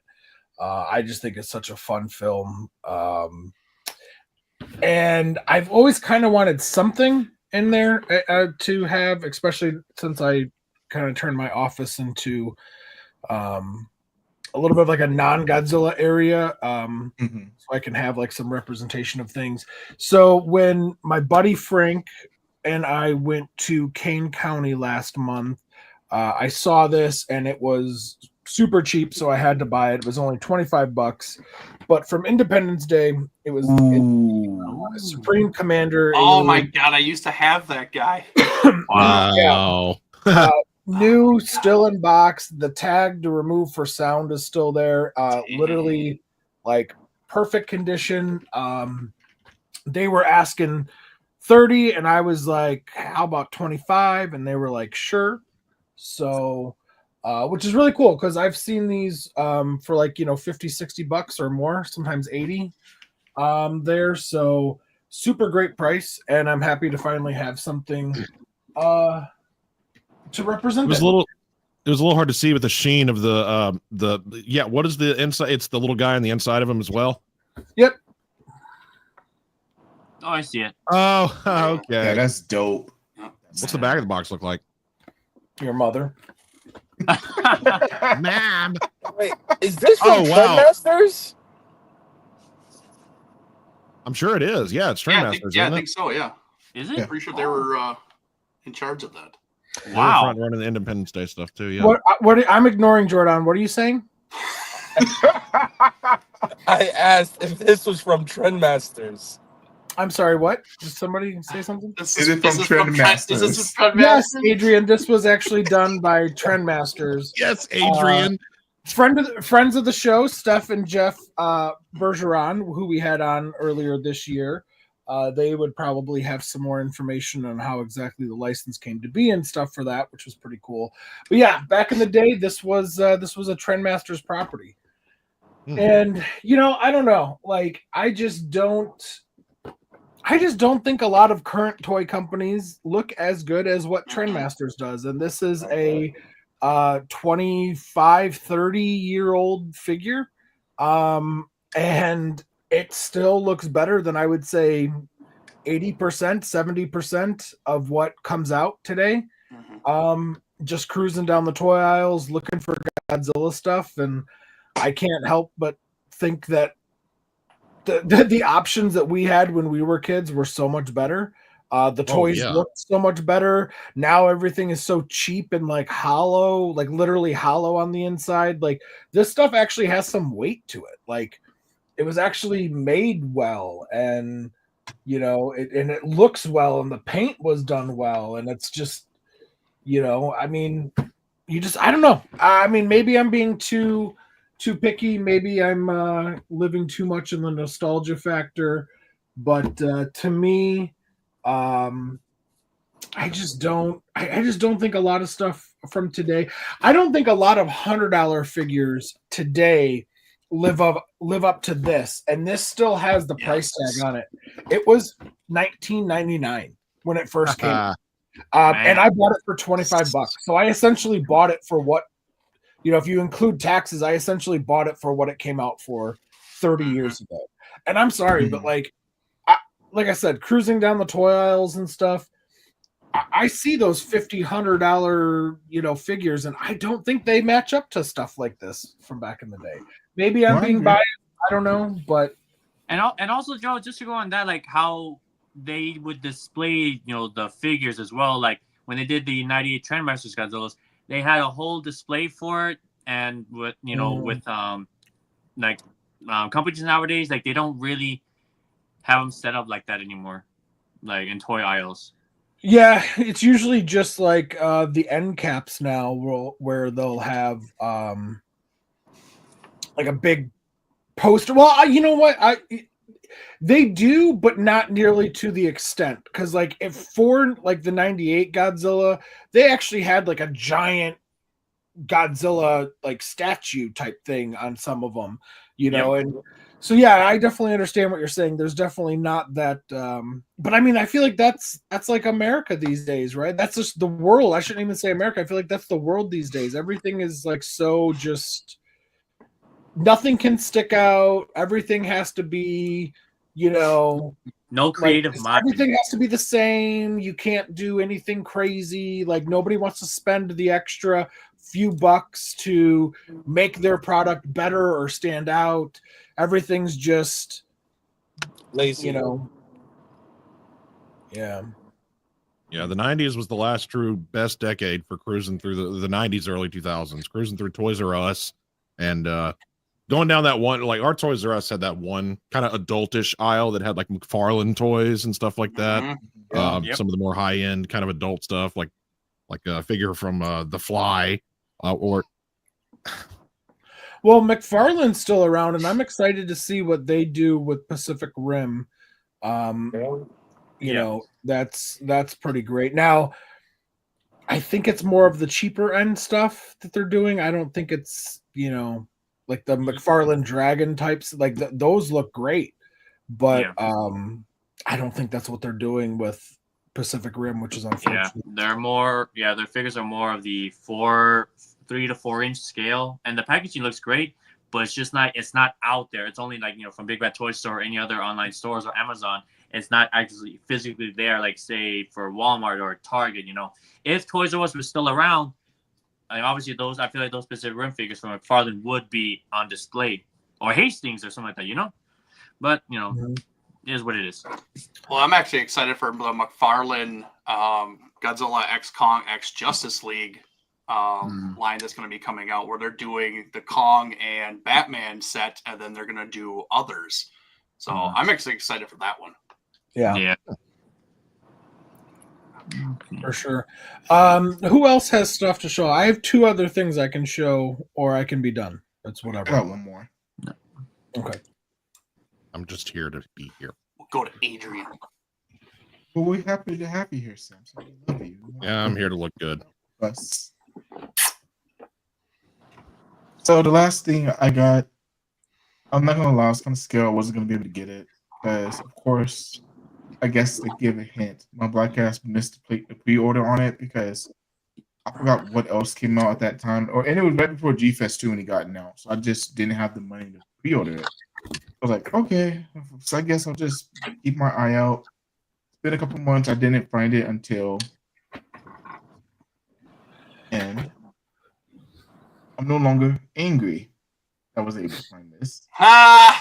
I just think it's such a fun film. And I've always kind of wanted something in there to have, especially since I kind of turned my office into a little bit of like a non-Godzilla area, so I can have like some representation of things. So when my buddy Frank and I went to Kane County last month, I saw this and it was super cheap, so I had to buy it. It was only $25, but from Independence Day, it was Supreme Commander. Oh my god, I used to have that guy. Wow. New, still in box. The tag to remove for sound is still there. Literally, like perfect condition. They were asking 30, and I was like, "How about 25?" And they were like, "Sure." So, which is really cool because I've seen these for like $50-$60 or more, sometimes 80 there. So super great price, and I'm happy to finally have something to represent It was a little hard to see with the sheen of the what is the inside? It's the little guy on the inside of him as well. Yep. Oh, I see it. Oh, okay. Yeah, that's dope. What's the back of the box look like? Your mother. Ma'am. Wait, is this from Trendmasters? I'm sure it is. Yeah, it's Trendmasters. I think so. Yeah. Is it? Yeah. Pretty sure they were in charge of that. Wow. Front running the Independence Day stuff too. Yeah. What I'm ignoring, Jordan. What are you saying? I asked if this was from Trendmasters. I'm sorry, what? Did somebody say something? Is it from Trendmasters? Yes, Adrian. This was actually done by Trendmasters. Yes, Adrian. Friends of the show, Steph and Jeff Bergeron, who we had on earlier this year. They would probably have some more information on how exactly the license came to be and stuff for that, which was pretty cool. But yeah, back in the day, this was a Trendmasters property. And I don't know. Like, I just don't think a lot of current toy companies look as good as what Trendmasters does. And this is a 25, 30-year-old figure. And it still looks better than I would say 80%, 70% of what comes out today. Just cruising down the toy aisles looking for Godzilla stuff, and I can't help but think that the options that we had when we were kids were so much better. The toys looked so much better. Now everything is so cheap and like hollow, like literally hollow on the inside. Like, this stuff actually has some weight to it. Like, it was actually made well, and it looks well, and the paint was done well, and it's just, I mean, I don't know. I mean, maybe I'm being too picky. Maybe I'm living too much in the nostalgia factor, but to me, I just don't think a lot of stuff from today. I don't think a lot of $100 figures today live up to this, and this still has the price tag on it. It was $19.99 when it first came out. And I bought it for $25. So I essentially bought it for what, if you include taxes, I essentially bought it for what it came out for 30 years ago. And I'm sorry, but like I said, cruising down the toy aisles and stuff, I see those $50-$100 figures, and I don't think they match up to stuff like this from back in the day. Maybe I'm being biased. I don't know, but and also, Joe, just to go on that, like how they would display, the figures as well. Like when they did the '98 Trendmasters Godzillas, they had a whole display for it, and with companies nowadays, like they don't really have them set up like that anymore, like in toy aisles. Yeah, it's usually just like the end caps now, where they'll have like a big poster. Well, you know what? They do, but not nearly to the extent. Because like for like the '98 Godzilla, they actually had like a giant Godzilla like statue type thing on some of them, and so yeah, I definitely understand what you're saying. There's definitely not that but I mean, I feel like that's like America these days, right? That's just the world. I shouldn't even say America. I feel like that's the world these days. Everything is like so just nothing can stick out. Everything has to be, no creative mind. Everything has to be the same. You can't do anything crazy. Like nobody wants to spend the extra few bucks to make their product better or stand out. Everything's just lazy. Yeah. Yeah, the 90s was the last true best decade for cruising through the 90s, early 2000s, cruising through Toys R Us and going down that one, like our Toys R Us had that one kind of adultish aisle that had like McFarlane toys and stuff like that. Some of the more high end kind of adult stuff, like a figure from The Fly, or. Well, McFarlane's still around, and I'm excited to see what they do with Pacific Rim. That's pretty great. Now, I think it's more of the cheaper end stuff that they're doing. I don't think it's like the McFarlane Dragon types. Like those look great, but I don't think that's what they're doing with Pacific Rim, which is unfortunate. Yeah, their figures are more of the 3 to 4 inch scale, and the packaging looks great, but it's not out there. It's only like from Big Bad Toy Store or any other online stores or Amazon. It's not actually physically there, like say for Walmart or Target. If Toys R Us was still around, obviously I feel like those Pacific Rim figures from McFarlane would be on display, or Hastings or something like that. But it is what it is. Well, I'm actually excited for the McFarlane Godzilla X Kong X Justice League line that's going to be coming out, where they're doing the Kong and Batman set, and then they're going to do others. So I'm actually excited for that one. Yeah. For sure. Who else has stuff to show? I have 2 other things I can show, or I can be done. That's whatever. I got one more. Okay. I'm just here to be here. We'll go to Adrian. Well, we're happy to have you here, Sam. So we love you. Yeah, I'm here to look good. Us. So the last thing I got, I'm not gonna lie, I was kind of scared I wasn't gonna be able to get it because, of course, I guess to give a hint, my black ass missed the pre-order on it because I forgot what else came out at that time, and it was right before G-Fest 2 when it got announced. So I just didn't have the money to pre-order it. I was like, okay, so I guess I'll just keep my eye out. It's been a couple months. I didn't find it until, and I'm no longer angry I was able to find this. Hey-o.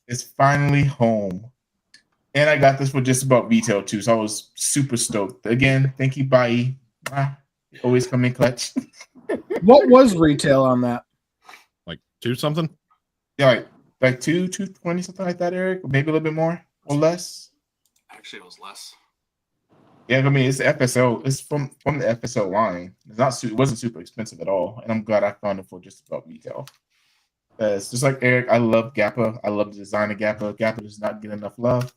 It's finally home. And I got this for just about retail too, so I was super stoked. Again, thank you, Bai. Always come in clutch. What was retail on that? Like 2 something? Yeah, like 220, something like that, Eric. Maybe a little bit more or less. Actually, it was less. Yeah, I mean it's the FSO. It's from the FSO line. It wasn't super expensive at all, and I'm glad I found it for just about retail. It's just like Eric. I love Gappa. I love the design of Gappa. Gappa does not get enough love,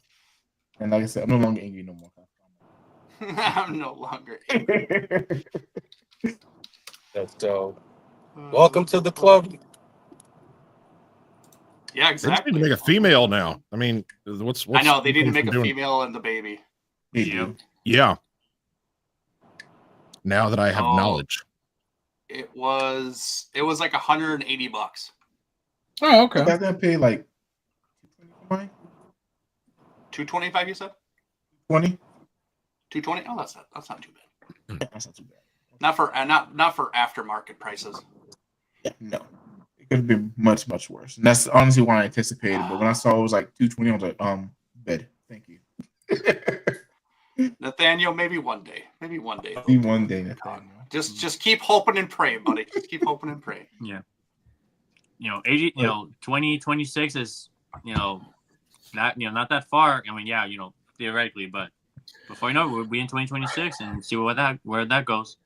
and like I said, I'm no longer angry no more. I'm no longer angry. That's dope. Welcome to the club. Yeah, They exactly. need to make a female now. I mean, what's I know they need to make a doing? female and the baby. Yeah. Now that I have knowledge. It was like $180. Oh, okay. I got that paid like 225, you said? 20. 220? Oh, that's not too bad. That's not too bad. Not for aftermarket prices. Yeah, no. It could have been much, much worse. And that's honestly why I anticipated. But when I saw it was like 220, I was like, bed. Thank you. Nathaniel, maybe one day. Maybe one day. Maybe one day, Nathaniel. Just keep hoping and praying, buddy. Just keep hoping and praying. Yeah. 2026 is, not that far. I mean, yeah, theoretically, but before you know it, we'll be in 2026 and see where that goes.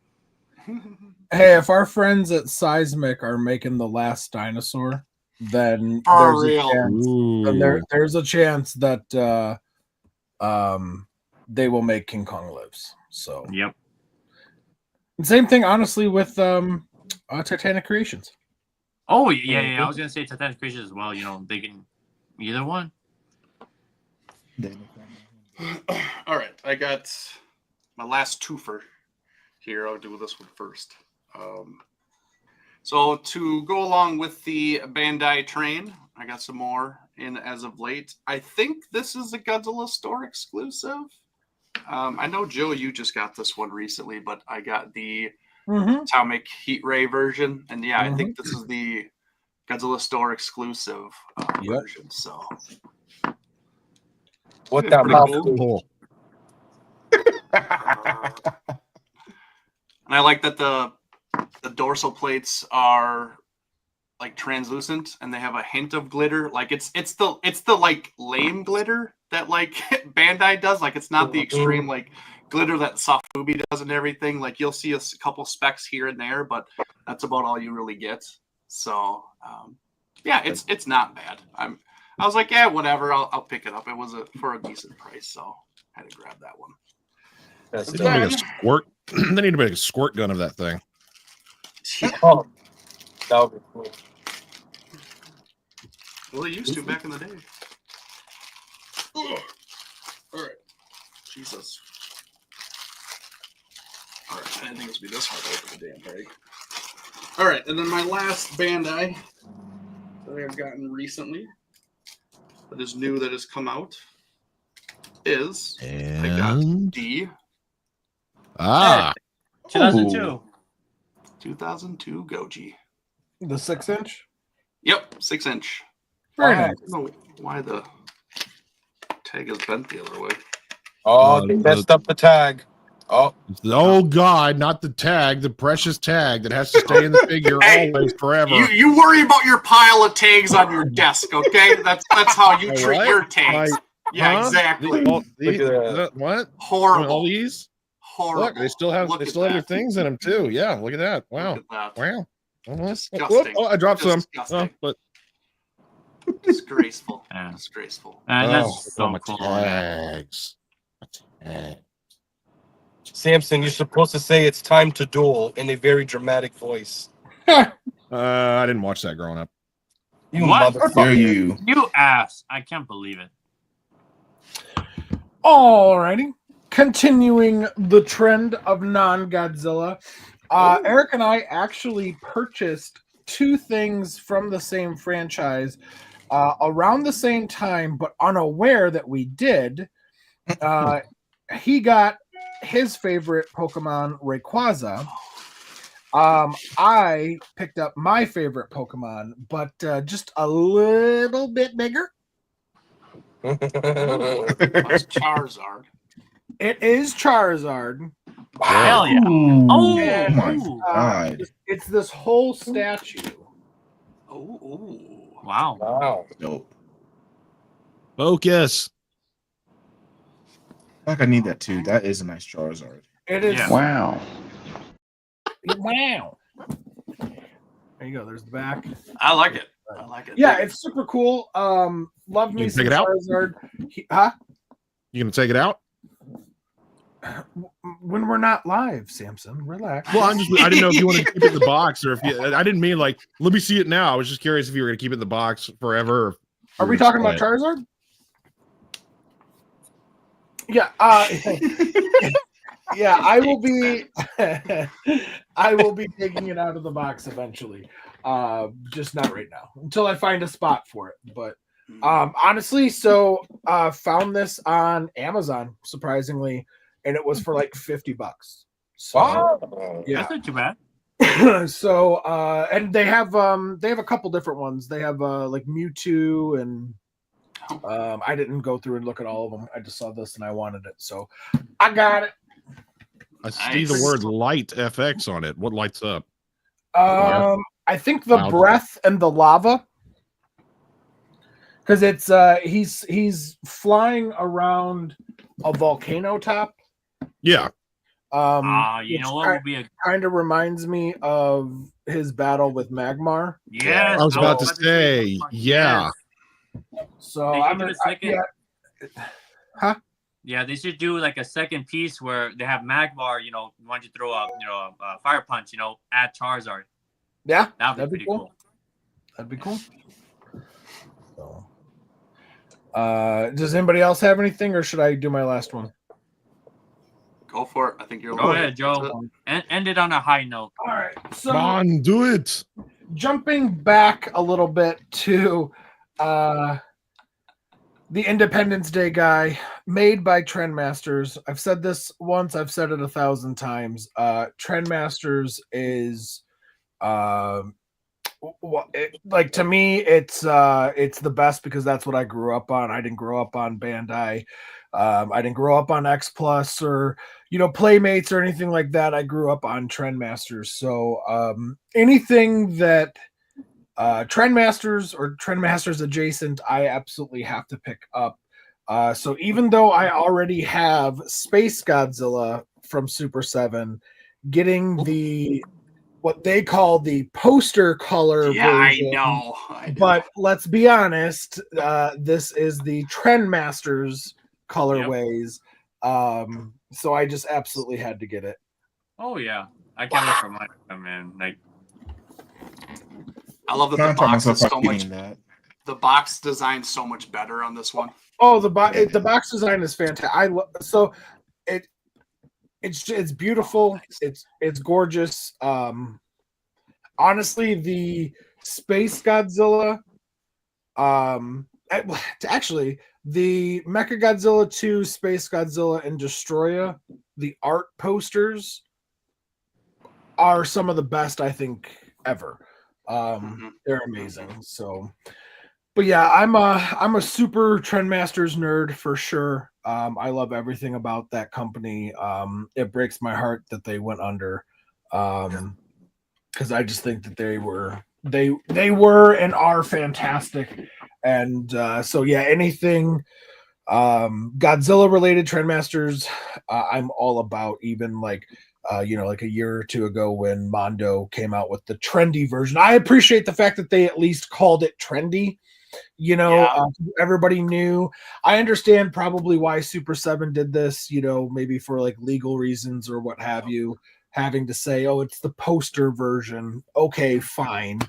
Hey, if our friends at Seismic are making the last dinosaur, then there's a chance that they will make King Kong Lives. So yep. Same thing, honestly, with Titanic Creations. Oh yeah. I was gonna say Titanic Creations as well. They can either one. All right, I got my last twofer here. I'll do this one first. So to go along with the Bandai train, I got some more in as of late. I think this is a Godzilla store exclusive. I know, Joe, you just got this one recently, but I got the Atomic Heat Ray version. And yeah, I think this is the Godzilla store exclusive version. So, what that mouth cool. And I like that the dorsal plates are like translucent and they have a hint of glitter. Like it's the like lame glitter that like Bandai does. Like it's not the extreme like glitter that Sofubi does and everything. Like you'll see a couple specks here and there, but that's about all you really get. So yeah, it's not bad. I was like, yeah, whatever. I'll pick it up. It was for a decent price, so I had to grab that one. They need to make a squirt. They need to make a squirt gun of that thing. Oh, that would be cool. Well, they used to back in the day. Ugh. All right. Jesus. All right. I didn't think it would be this hard to open the damn bag. All right. And then my last Bandai that I've gotten recently that is new that has come out is I got D. 2002. 2002 Goji. The 6-inch? Yep, 6-inch. Very nice. I don't know why the tag is bent the other way. Oh, they messed up the tag. Oh God, not the tag, the precious tag that has to stay in the figure always forever. You worry about your pile of tags on your desk, okay? That's how you treat your tags. Exactly. What? Horrible. All these? Horrible. Look, they still have their things in them too. Yeah, look at that. Wow. Look at that. Wow. Disgusting. Oh, I dropped Disgusting. some. But disgraceful. Yeah. Disgraceful. That's so my cool. tags. Samson, you're supposed to say it's time to duel in a very dramatic voice. I didn't watch that growing up. You What? motherfucker. You ass. I can't believe it. Alrighty. Continuing the trend of non-Godzilla, Eric and I actually purchased two things from the same franchise around the same time, but unaware that we did. He got his favorite Pokemon, Rayquaza. I picked up my favorite Pokemon, but just a little bit bigger. That's Charizard. It is Charizard. Hell yeah. Oh, And, my God. it's this whole statue. Oh. Wow. Wow. Dope. Focus. Like I need that too. That is a nice Charizard. It is. Yeah. Wow. Wow. There you go. There's the back. I like it. Yeah, it's super cool. Love me You some pick it out? Charizard. You gonna take it out? When we're not live, Samson, relax. Well, I didn't know if you wanted to keep it in the box or if you. I didn't mean like let me see it now. I was just curious if you were gonna keep it in the box forever. Are we talking about Charizard? Yeah. Yeah, I will be. I will be taking it out of the box eventually. Just not right now until I find a spot for it. But honestly, so found this on Amazon surprisingly, and it was for like $50. So Wow. yeah, That's not too bad. so and they have a couple different ones. They have like Mewtwo and I didn't go through and look at all of them. I just saw this and I wanted it, so I got it. I see the word light FX on it. What lights up? I think the Wow. breath and the lava, because it's he's flying around a volcano top. Yeah. You know what would be a kind of reminds me of his battle with Magmar. yes. I was about to say, yeah. So They I'm should do a second. Huh? Yeah, they should do like a second piece where they have Magmar. You know, want you to throw a fire punch. You know, add Charizard. Yeah, that'd be pretty cool. That'd be cool. So, does anybody else have anything, or should I do my last one? Go for it. I think you're. Go ahead, Joe. End it on a high note. All right. So Come on, do it. Jumping back a little bit to the Independence Day guy made by Trendmasters. I've said this once, I've said it 1,000 times. Trendmasters is like, to me, it's the best because that's what I grew up on. I didn't grow up on Bandai. I didn't grow up on X Plus or Playmates or anything like that. I grew up on Trendmasters. So anything that Trendmasters or Trendmasters adjacent, I absolutely have to pick up. So even though I already have Space Godzilla from Super 7, getting what they call the poster color version. I know. But let's be honest, this is the Trendmasters colorways. So I just absolutely had to get it. Oh yeah, I can't wait for mine, man. Like, I love that the box is so much. The box design's so much better on this one. Oh, the box design is fantastic. It's beautiful. It's gorgeous. Honestly, the Space Godzilla, actually, the Mechagodzilla 2, Space Godzilla, and Destroya, the art posters are some of the best I think ever. They're amazing. So, but yeah, I'm a super Trendmasters nerd for sure. I love everything about that company. It breaks my heart that they went under, because I just think that they were and are fantastic. And so yeah, anything Godzilla related Trendmasters, I'm all about. Even like like a year or two ago when Mondo came out with the trendy version, I appreciate the fact that they at least called it trendy. Everybody knew. I understand probably why Super 7 did this, maybe for like legal reasons or what have you, having to say, oh, it's the poster version. Okay, fine.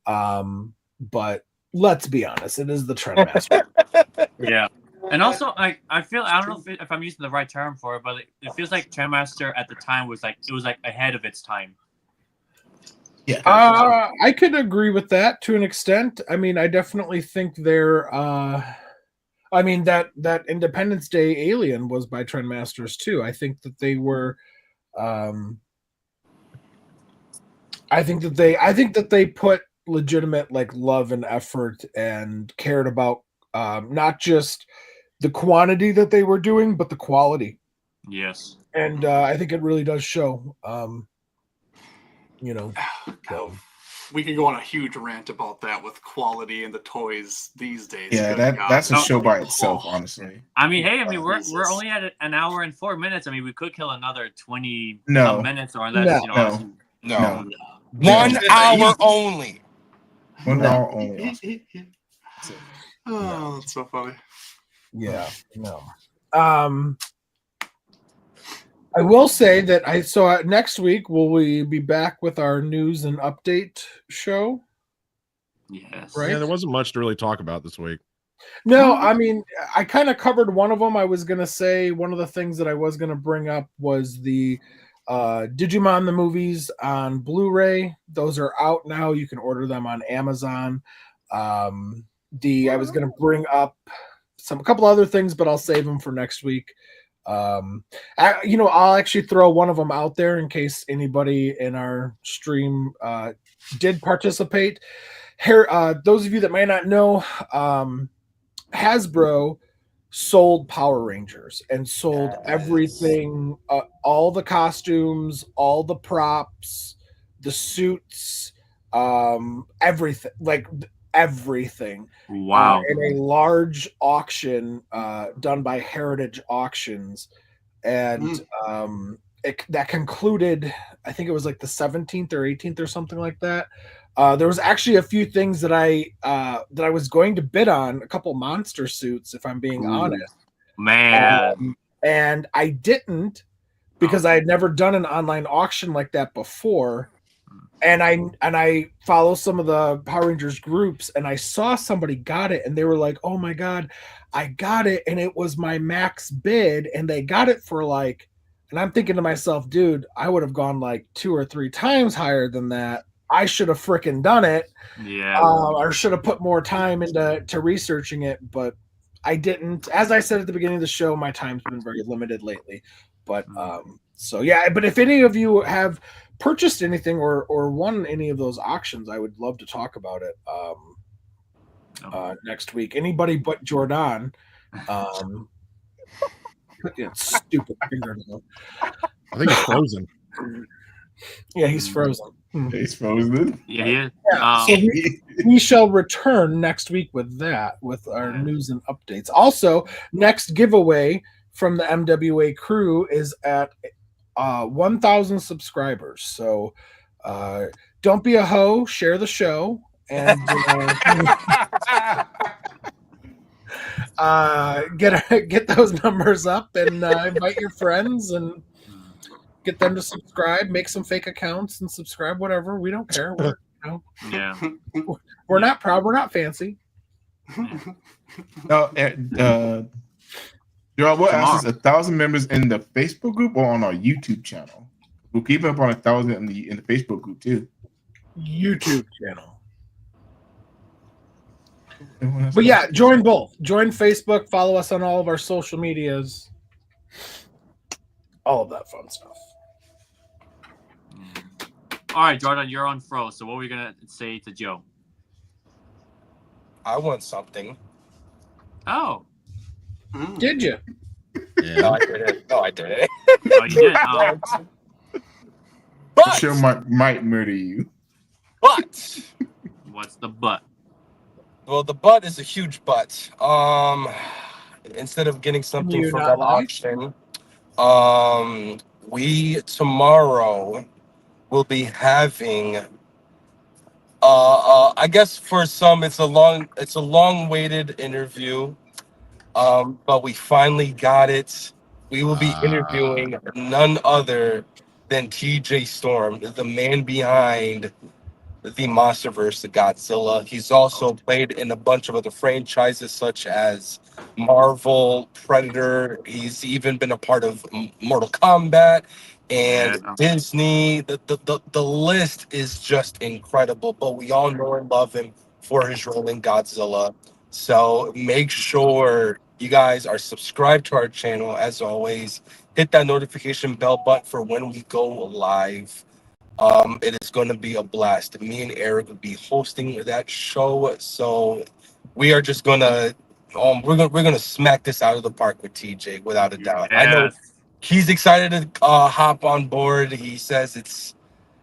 But let's be honest, it is the Trendmaster. Yeah. And also, I feel, I don't know if I'm using the right term for it, but it feels like Trendmaster at the time was like ahead of its time. Yeah, I could agree with that to an extent. I mean, I definitely think they're. That Independence Day Alien was by Trendmasters too. I think that they were. I think that they put legitimate like love and effort and cared about not just the quantity that they were doing, but the quality. Yes. And I think it really does show. We can go on a huge rant about that with quality and the toys these days. Yeah, that's a show by itself, honestly. I mean, we're only at an hour and 4 minutes. I mean, we could kill another 20 minutes or less. No. 1 hour only. 1 hour only. Oh, that's so funny. Yeah, no. I will say that next week will we be back with our news and update show? Yes. Right. Yeah, there wasn't much to really talk about this week. No, I mean, I kind of covered one of them. I was going to say one of the things that I was going to bring up was the Digimon the movies on Blu-ray. Those are out now. You can order them on Amazon. I was going to bring up a couple other things, but I'll save them for next week. I'll actually throw one of them out there in case anybody in our stream did participate. Here, those of you that may not know, Hasbro sold Power Rangers and sold everything, all the costumes, all the props, the suits, everything, like everything. Wow. In a large auction done by Heritage Auctions. And that concluded, I think it was like the 17th or 18th or something like that. There was actually a few things that I was going to bid on, a couple monster suits, if I'm being honest. Man. And I didn't because I had never done an online auction like that before. And I follow some of the Power Rangers groups, and I saw somebody got it, and they were like, "Oh my god, I got it!" And it was my max bid, and they got it for like. And I'm thinking to myself, dude, I would have gone like 2 or 3 times higher than that. I should have freaking done it. Yeah. Or should have put more time into researching it, but I didn't. As I said at the beginning of the show, my time's been very limited lately. But so yeah. But if any of you have purchased anything or won any of those auctions, I would love to talk about it next week. Anybody but Jordan. Stupid fingernail. I think it's frozen. Yeah, he's frozen. He's frozen. Yeah. So we shall return next week with our news and updates. Also, next giveaway from the MWA crew is at 1,000 subscribers. So don't be a hoe, share the show, and get those numbers up, and invite your friends and get them to subscribe. Make some fake accounts and subscribe. Whatever, we don't care. We're not proud. We're not fancy. No, what else is 1,000 members in the Facebook group or on our YouTube channel? We'll keep up on 1,000 in the Facebook group too. YouTube channel. But yeah, join both. Join Facebook. Follow us on all of our social medias. All of that fun stuff. All right, Jordan, you're on froze. So what are we gonna say to Joe? I want something. Oh. Did you? Yeah. No, I didn't. Oh, you did? Oh. But the show might murder you. But what's the but? Well, the but is a huge but. Instead of getting something from that auction, we tomorrow will be having. I guess for some it's a long-waited interview. But we finally got it. We will be interviewing none other than TJ Storm, the man behind the MonsterVerse, the Godzilla. He's also played in a bunch of other franchises such as Marvel, Predator. He's even been a part of Mortal Kombat and Disney. The list is just incredible, but we all know and love him for his role in Godzilla. So make sure you guys are subscribed to our channel. As always, hit that notification bell button for when we go live. It is going to be a blast. Me and Eric will be hosting that show, so we are just gonna we're gonna smack this out of the park with TJ without a doubt. I know he's excited to hop on board. He says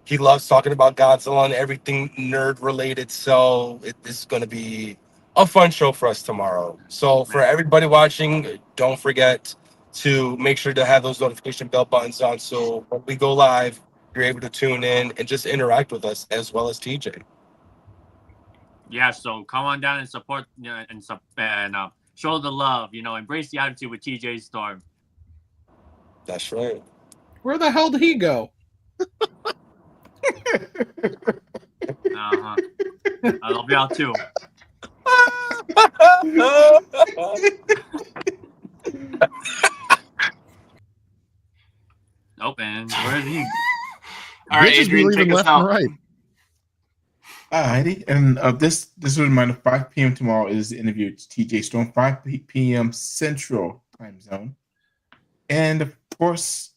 he loves talking about Godzilla and everything nerd related, so it is going to be a fun show for us tomorrow. So for everybody watching, don't forget to make sure to have those notification bell buttons on, so when we go live, you're able to tune in and just interact with us as well as TJ. Yeah, so come on down and support, and show the love. Embrace the attitude with TJ Storm. That's right. Where the hell did he go? I love y'all too. Nope, and where is he? All right, Bitches be Adrian, leaving take us left and out. right. Alrighty, and this was a reminder. 5 p.m. tomorrow is the interview with TJ Storm. 5 p.m. Central Time Zone, and of course,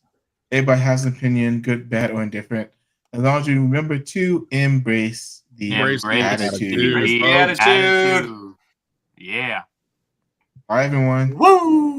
everybody has an opinion, good, bad, or indifferent. As long as you remember to embrace the Embrace the attitude. Embrace the attitude. Yeah. Bye, everyone. Woo!